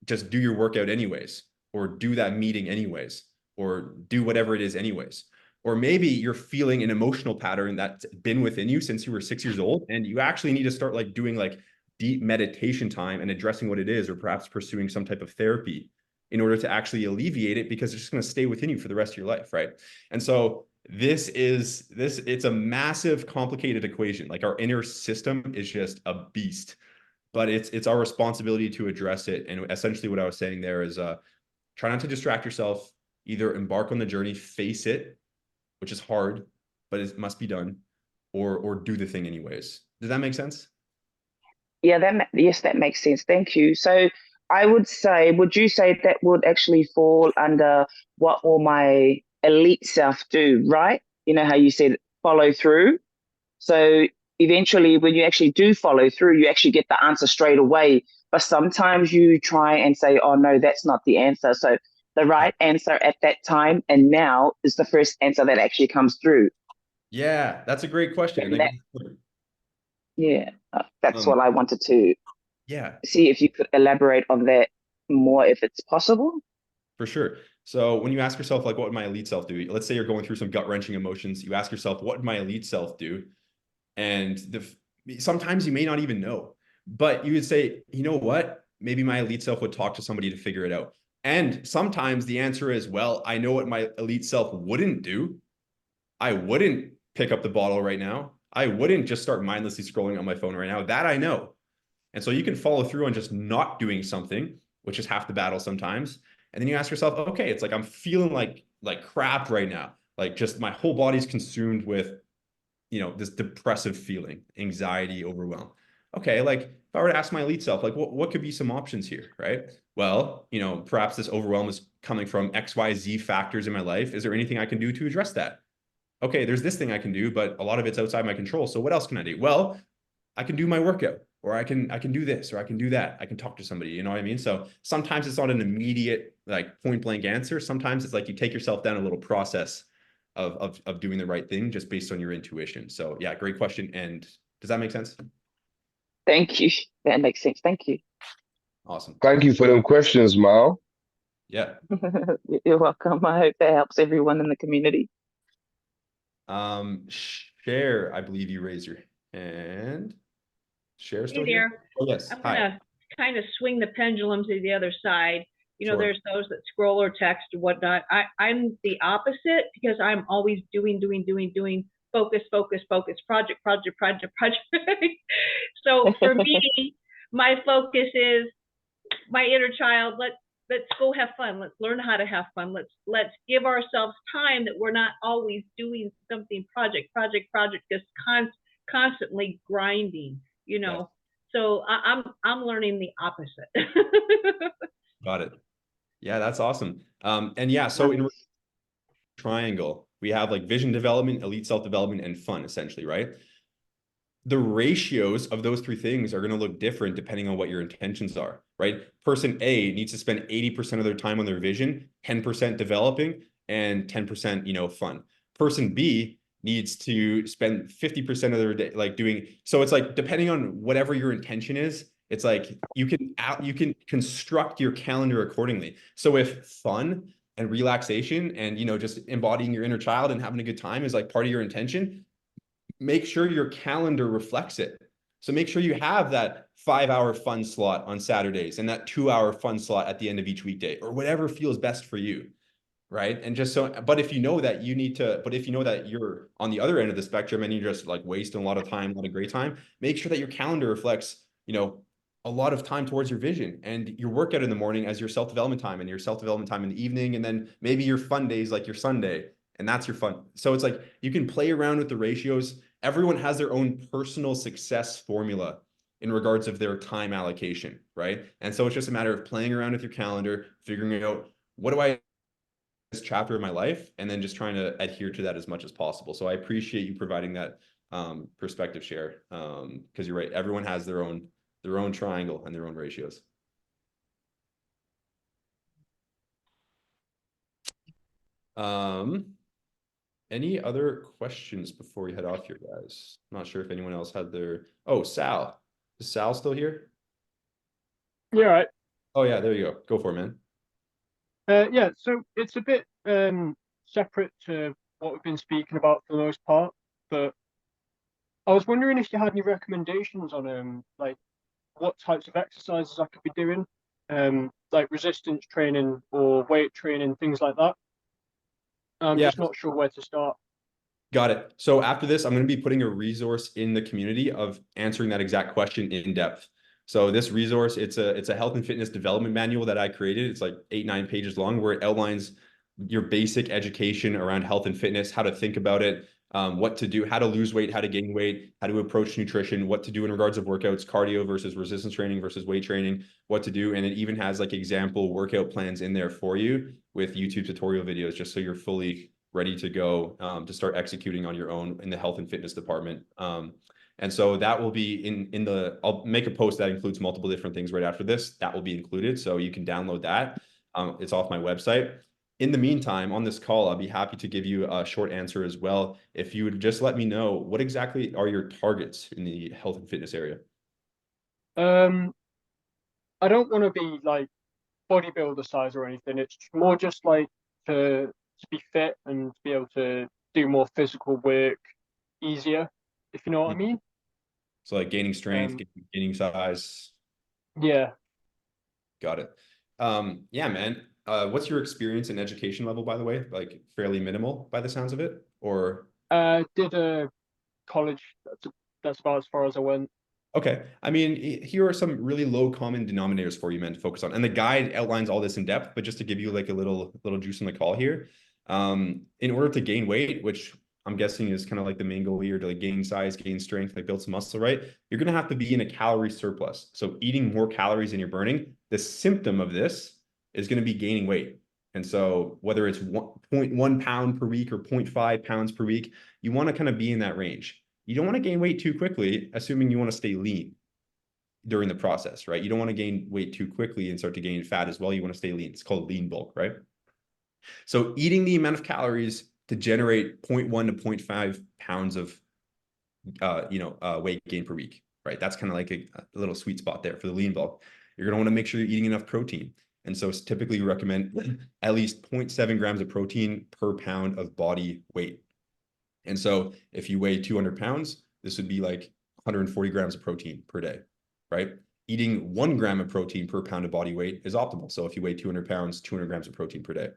just do your workout anyways, or do that meeting anyways, or do whatever it is anyways. Or maybe you're feeling an emotional pattern that's been within you since you were 6 years old, and you actually need to start like doing like deep meditation time and addressing what it is, or perhaps pursuing some type of therapy in order to actually alleviate it, because it's just going to stay within you for the rest of your life, right? And so it's a massive, complicated equation. Like, our inner system is just a beast, but it's our responsibility to address it. And essentially what I was saying there is try not to distract yourself, either embark on the journey, face it, which is hard, but it must be done, or do the thing anyways. Does that make sense? Yeah, yes, that makes sense. Thank you. So I would say, would you say that would actually fall under what will my elite self do, right? You know how you said follow through. So eventually, when you actually do follow through, you actually get the answer straight away. But sometimes you try and say, oh, no, that's not the answer. So the right answer at that time and now is the first answer that actually comes through. Yeah, that's a great question. And yeah, that's what I wanted to yeah, see if you could elaborate on that more if it's possible. for sure. So when you ask yourself, like, what would my elite self do? Let's say you're going through some gut-wrenching emotions. You ask yourself, what would my elite self do? And sometimes you may not even know, but you would say, you know what? Maybe my elite self would talk to somebody to figure it out. And sometimes the answer is, well, I know what my elite self wouldn't do. I wouldn't pick up the bottle right now. I wouldn't just start mindlessly scrolling on my phone right now. That I know. And so you can follow through on just not doing something, which is half the battle sometimes. And then you ask yourself, okay, it's like I'm feeling like crap right now. Like, just my whole body's consumed with, this depressive feeling, anxiety, overwhelm. Okay, like, if I were to ask my elite self, like, what could be some options here, right? Well, perhaps this overwhelm is coming from XYZ factors in my life. Is there anything I can do to address that? Okay, there's this thing I can do, but a lot of it's outside my control. So what else can I do? Well, I can do my workout, or I can do this, or I can do that. I can talk to somebody, you know what I mean? So sometimes it's not an immediate, like, point blank answer. Sometimes it's like you take yourself down a little process of doing the right thing just based on your intuition. So yeah, great question. And does that make sense? Thank you. That makes sense. Thank you. Awesome. Thank you for them questions, Mal. Yeah. You're welcome. I hope that helps everyone in the community. Share, I believe you raised your hand. Share still Hey here? there. Oh, yes. I'm Hi. gonna kind of swing the pendulum to the other side. Sure. There's those that scroll or text or whatnot. I'm the opposite, because I'm always doing, focus, project. So for me, my focus is my inner child. Let's go have fun. Let's learn how to have fun. Let's give ourselves time that we're not always doing something project, just constantly grinding, Yes. So I'm learning the opposite. Got it. Yeah, that's awesome. And yeah, so in triangle, we have like vision development, elite self-development, and fun, essentially, right? The ratios of those three things are going to look different depending on what your intentions are, right? Person A needs to spend 80% of their time on their vision, 10% developing, and 10%, fun. Person B needs to spend 50% of their day like doing. So it's like, depending on whatever your intention is, it's like you can construct your calendar accordingly. So if fun and relaxation and just embodying your inner child and having a good time is like part of your intention, make sure your calendar reflects it. So make sure you have that 5-hour fun slot on Saturdays and that 2-hour fun slot at the end of each weekday, or whatever feels best for you. Right. And just so, but if you know that you're on the other end of the spectrum and you're just like wasting a lot of time, not a great time, make sure that your calendar reflects, a lot of time towards your vision, and your workout in the morning as your self-development time, and your self-development time in the evening. And then maybe your fun days, like your Sunday, and that's your fun. So it's like, you can play around with the ratios. Everyone has their own personal success formula. in regards of their time allocation, right? And so it's just a matter of playing around with your calendar, figuring out what do I this chapter of my life, and then just trying to adhere to that as much as possible. So I appreciate you providing that perspective share, because you're right, everyone has their own triangle and their own ratios. Any other questions before we head off here, guys? I'm not sure if anyone else had their... Oh, Sal. Is Sal still here? Yeah, right. Oh yeah, there you go. Go for it, man. Yeah, so it's a bit separate to what we've been speaking about for the most part, but I was wondering if you had any recommendations on like what types of exercises I could be doing, like resistance training or weight training, things like that. I'm just not sure where to start. Got it. So after this, I'm going to be putting a resource in the community of answering that exact question in depth. So this resource, it's a health and fitness development manual that I created. It's like 8-9 pages long, where it outlines your basic education around health and fitness, how to think about it, what to do, how to lose weight, how to gain weight, how to approach nutrition, what to do in regards of workouts, cardio versus resistance training versus weight training, what to do. And it even has like example workout plans in there for you with YouTube tutorial videos, just so you're fully ready to go to start executing on your own in the health and fitness department. And so that will be in the, I'll make a post that includes multiple different things right after this. That will be included. So you can download that. It's off my website. In the meantime, on this call, I'll be happy to give you a short answer as well. If you would just let me know, what exactly are your targets in the health and fitness area? I don't want to be like bodybuilder size or anything. It's more just like to be fit and to be able to do more physical work easier, if you know what I mean. So like gaining strength, gaining size. Yeah. Got it. Yeah, man. What's your experience in education level, by the way? Like fairly minimal by the sounds of it, or? Did a college. That's about as far as I went. Okay. I mean, here are some really low common denominators for you, man, to focus on. And the guide outlines all this in depth, but just to give you like a little juice on the call here. In order to gain weight, which I'm guessing is kind of like the main goal here, to like gain size, gain strength, like build some muscle, right? You're going to have to be in a calorie surplus. So eating more calories than you're burning, the symptom of this is going to be gaining weight. And so whether it's 0.1 pound per week or 0.5 pounds per week, you want to kind of be in that range. You don't want to gain weight too quickly, assuming you want to stay lean during the process, right? You don't want to gain weight too quickly and start to gain fat as well. You want to stay lean. It's called lean bulk, right? So eating the amount of calories to generate 0.1 to 0.5 pounds of weight gain per week, right? That's kind of like a little sweet spot there for the lean bulk. You're going to want to make sure you're eating enough protein. And so typically you recommend at least 0.7 grams of protein per pound of body weight. And so if you weigh 200 pounds, this would be like 140 grams of protein per day, right? Eating 1 gram of protein per pound of body weight is optimal. So if you weigh 200 pounds, 200 grams of protein per day,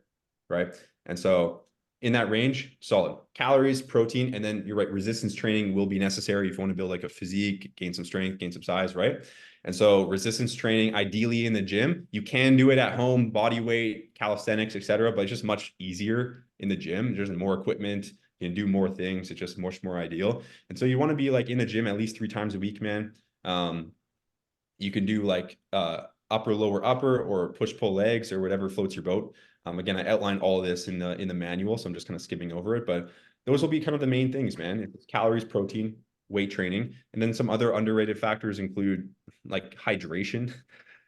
right? And so in that range, solid. Calories, protein, and then you're right, resistance training will be necessary if you want to build like a physique, gain some strength, gain some size, right? And so resistance training, ideally in the gym, you can do it at home, body weight, calisthenics, etc., but it's just much easier in the gym. There's more equipment. You can do more things. It's just much more ideal. And so you want to be like in the gym at least 3 times a week, man. You can do like upper, lower, upper, or push, pull legs, or whatever floats your boat. Again, I outlined all of this in the manual, so I'm just kind of skipping over it. But those will be kind of the main things, man. It's calories, protein, weight training, and then some other underrated factors include like hydration.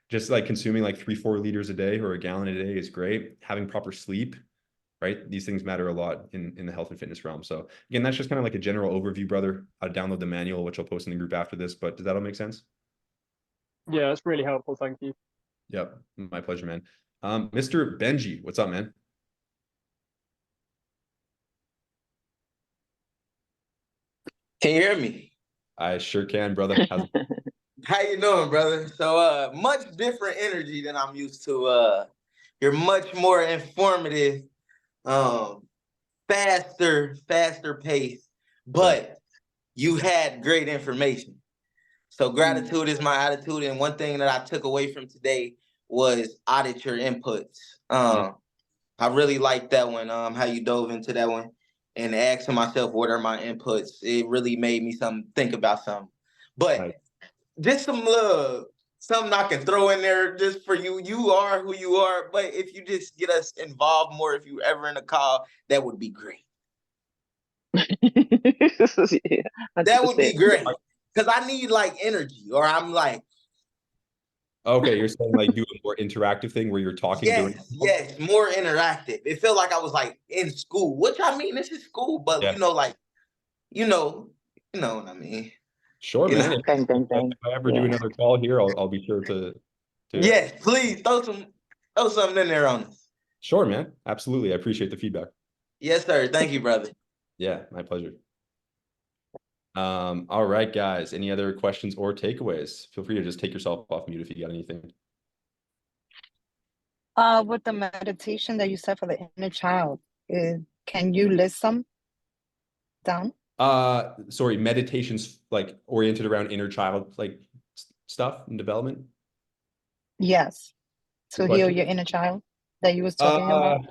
Just like consuming like 3-4 liters a day or a gallon a day is great. Having proper sleep. Right? These things matter a lot in the health and fitness realm. So again, that's just kind of like a general overview, brother. I'll download the manual, which I'll post in the group after this, but does that all make sense? Yeah, that's really helpful. Thank you. Yep. My pleasure, man. Mr. Benji, what's up, man? Can you hear me? I sure can, brother. How you doing, brother? So much different energy than I'm used to. You're much more informative, faster pace, but you had great information. So gratitude is my attitude. And one thing that I took away from today was audit your inputs. I really liked that one, how you dove into that one and asking myself, what are my inputs? It really made me think about something. But just some love, something I can throw in there just for you. You are who you are, but if you just get us involved more, if you ever in a call, that would be great. Yeah, That would be 100%. great because I need like energy, or I'm like, Okay, you're saying like do a more interactive thing where you're talking during. yes, more interactive. It felt like I was like in school, which I mean, this is school, but Yeah. you know, like, you know what I mean. Sure, You know? man. Bang, bang, bang. If I ever do Yeah. another call here, I'll be sure to Yes, please throw something in there on us. Sure, man. Absolutely. I appreciate the feedback. Yes, sir. Thank you, brother. Yeah, my pleasure. All right, guys. Any other questions or takeaways? Feel free to just take yourself off mute if you got anything. With the meditation that you said for the inner child, can you list some down? Sorry, meditations like oriented around inner child like stuff and development. Yes, to heal question? your inner child that you was talking about.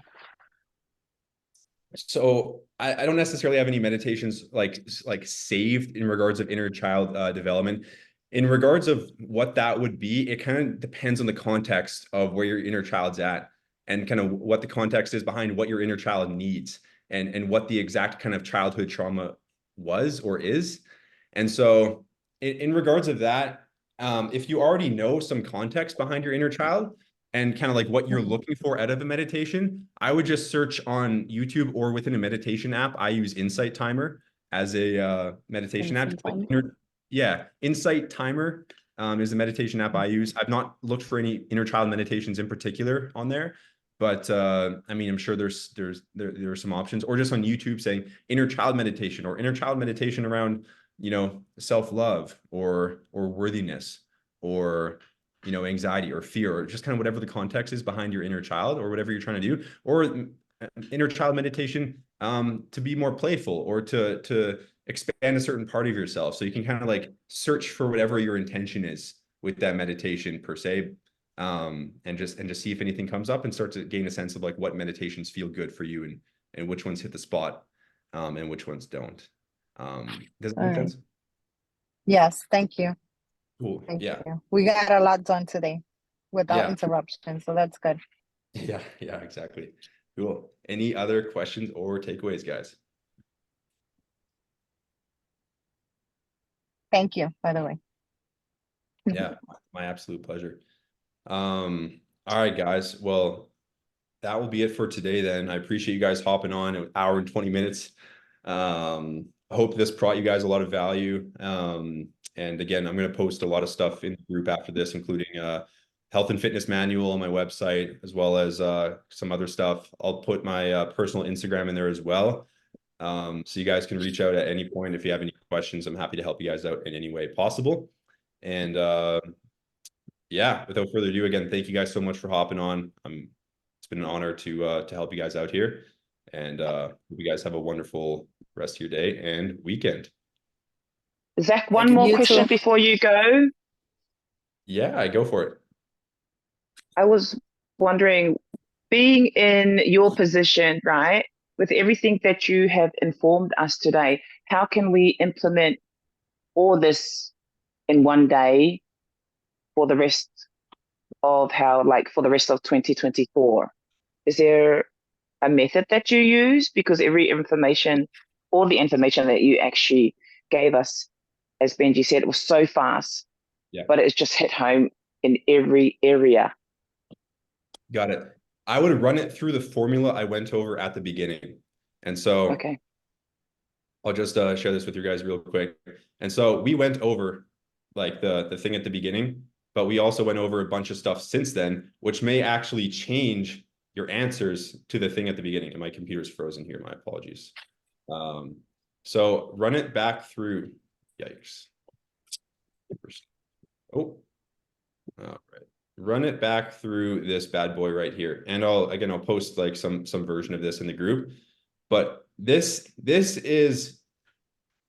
So I don't necessarily have any meditations like saved in regards of inner child development. In regards of what that would be, it kind of depends on the context of where your inner child's at and kind of what the context is behind what your inner child needs and what the exact kind of childhood trauma was or is. And so in regards of that, if you already know some context behind your inner child and kind of like what you're looking for out of a meditation, I would just search on YouTube or within a meditation app. I use Insight Timer as a meditation app. Yeah, Insight Timer is the meditation app I use. I've not looked for any inner child meditations in particular on there, but I mean, I'm sure there are some options, or just on YouTube saying inner child meditation or inner child meditation around, you know, self-love or worthiness or, you know, anxiety or fear, or just kind of whatever the context is behind your inner child or whatever you're trying to do, or inner child meditation to be more playful or to expand a certain part of yourself. So you can kind of like search for whatever your intention is with that meditation per se, and just see if anything comes up and start to gain a sense of like what meditations feel good for you and which ones hit the spot, and which ones don't. Does that make sense? Yes, thank you. Cool. Thank Yeah. you. We got a lot done today without interruption, so that's good. Yeah, exactly. Cool. Any other questions or takeaways, guys? Thank you, by the way. Yeah, my absolute pleasure. All right, guys. Well, that will be it for today then. I appreciate you guys hopping on an hour and 20 minutes. I hope this brought you guys a lot of value. And again, I'm going to post a lot of stuff in the group after this, including health and fitness manual on my website, as well as some other stuff. I'll put my personal Instagram in there as well. So you guys can reach out at any point if you have any questions. I'm happy to help you guys out in any way possible. And yeah, without further ado, again, thank you guys so much for hopping on. It's been an honor to help you guys out here. And hope you guys have a wonderful rest of your day and weekend. Zach, one more question before you go. Yeah, I go for it. I was wondering, being in your position, right, with everything that you have informed us today, how can we implement all this in one day for the rest of for the rest of 2024? Is there a method that you use? Because all the information that you actually gave us, as Benji said, it was so fast, but it's just hit home in every area. Got it. I would run it through the formula I went over at the beginning. And so I'll just share this with you guys real quick. And so we went over like the thing at the beginning, but we also went over a bunch of stuff since then, which may actually change your answers to the thing at the beginning. And my computer's frozen here. My apologies. So run it back through. Yikes. Oh, all right. Run it back through this bad boy right here. And I'll post like some version of this in the group. But this is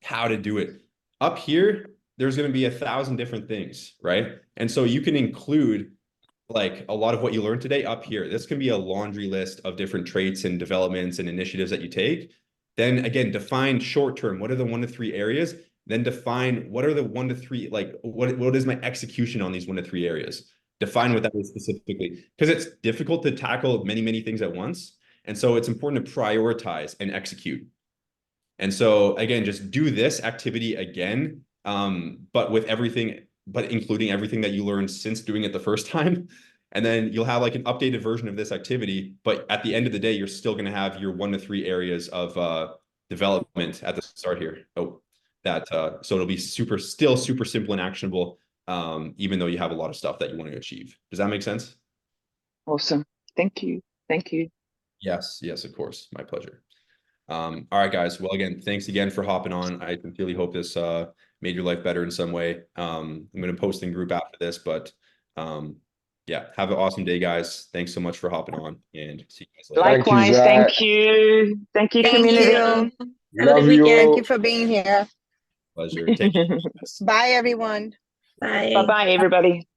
how to do it. Up here, there's going to be 1,000 different things, right? And so you can include like a lot of what you learned today up here. This can be a laundry list of different traits and developments and initiatives that you take. Then again, define short term. What are the 1 to 3 areas? then define what are the 1 to 3, like what is my execution on these 1 to 3 areas? Define what that is specifically, because it's difficult to tackle many things at once. And so it's important to prioritize and execute. And so again, just do this activity again, but including everything that you learned since doing it the first time. And then you'll have like an updated version of this activity. But at the end of the day, you're still going to have your 1 to 3 areas of development at the start here. So it'll be still super simple and actionable, even though you have a lot of stuff that you want to achieve. Does that make sense? Awesome. Thank you. Thank you. Yes, of course. My pleasure. All right, guys. Well, again, thanks again for hopping on. I sincerely hope this made your life better in some way. I'm going to post in group after this, but yeah, have an awesome day, guys. Thanks so much for hopping on, and see you guys later. Likewise. Thank you. Thank you, community. Have a Love good weekend. you. Thank you for being here. Pleasure. Take care. Bye, everyone. Bye. Bye-bye, everybody.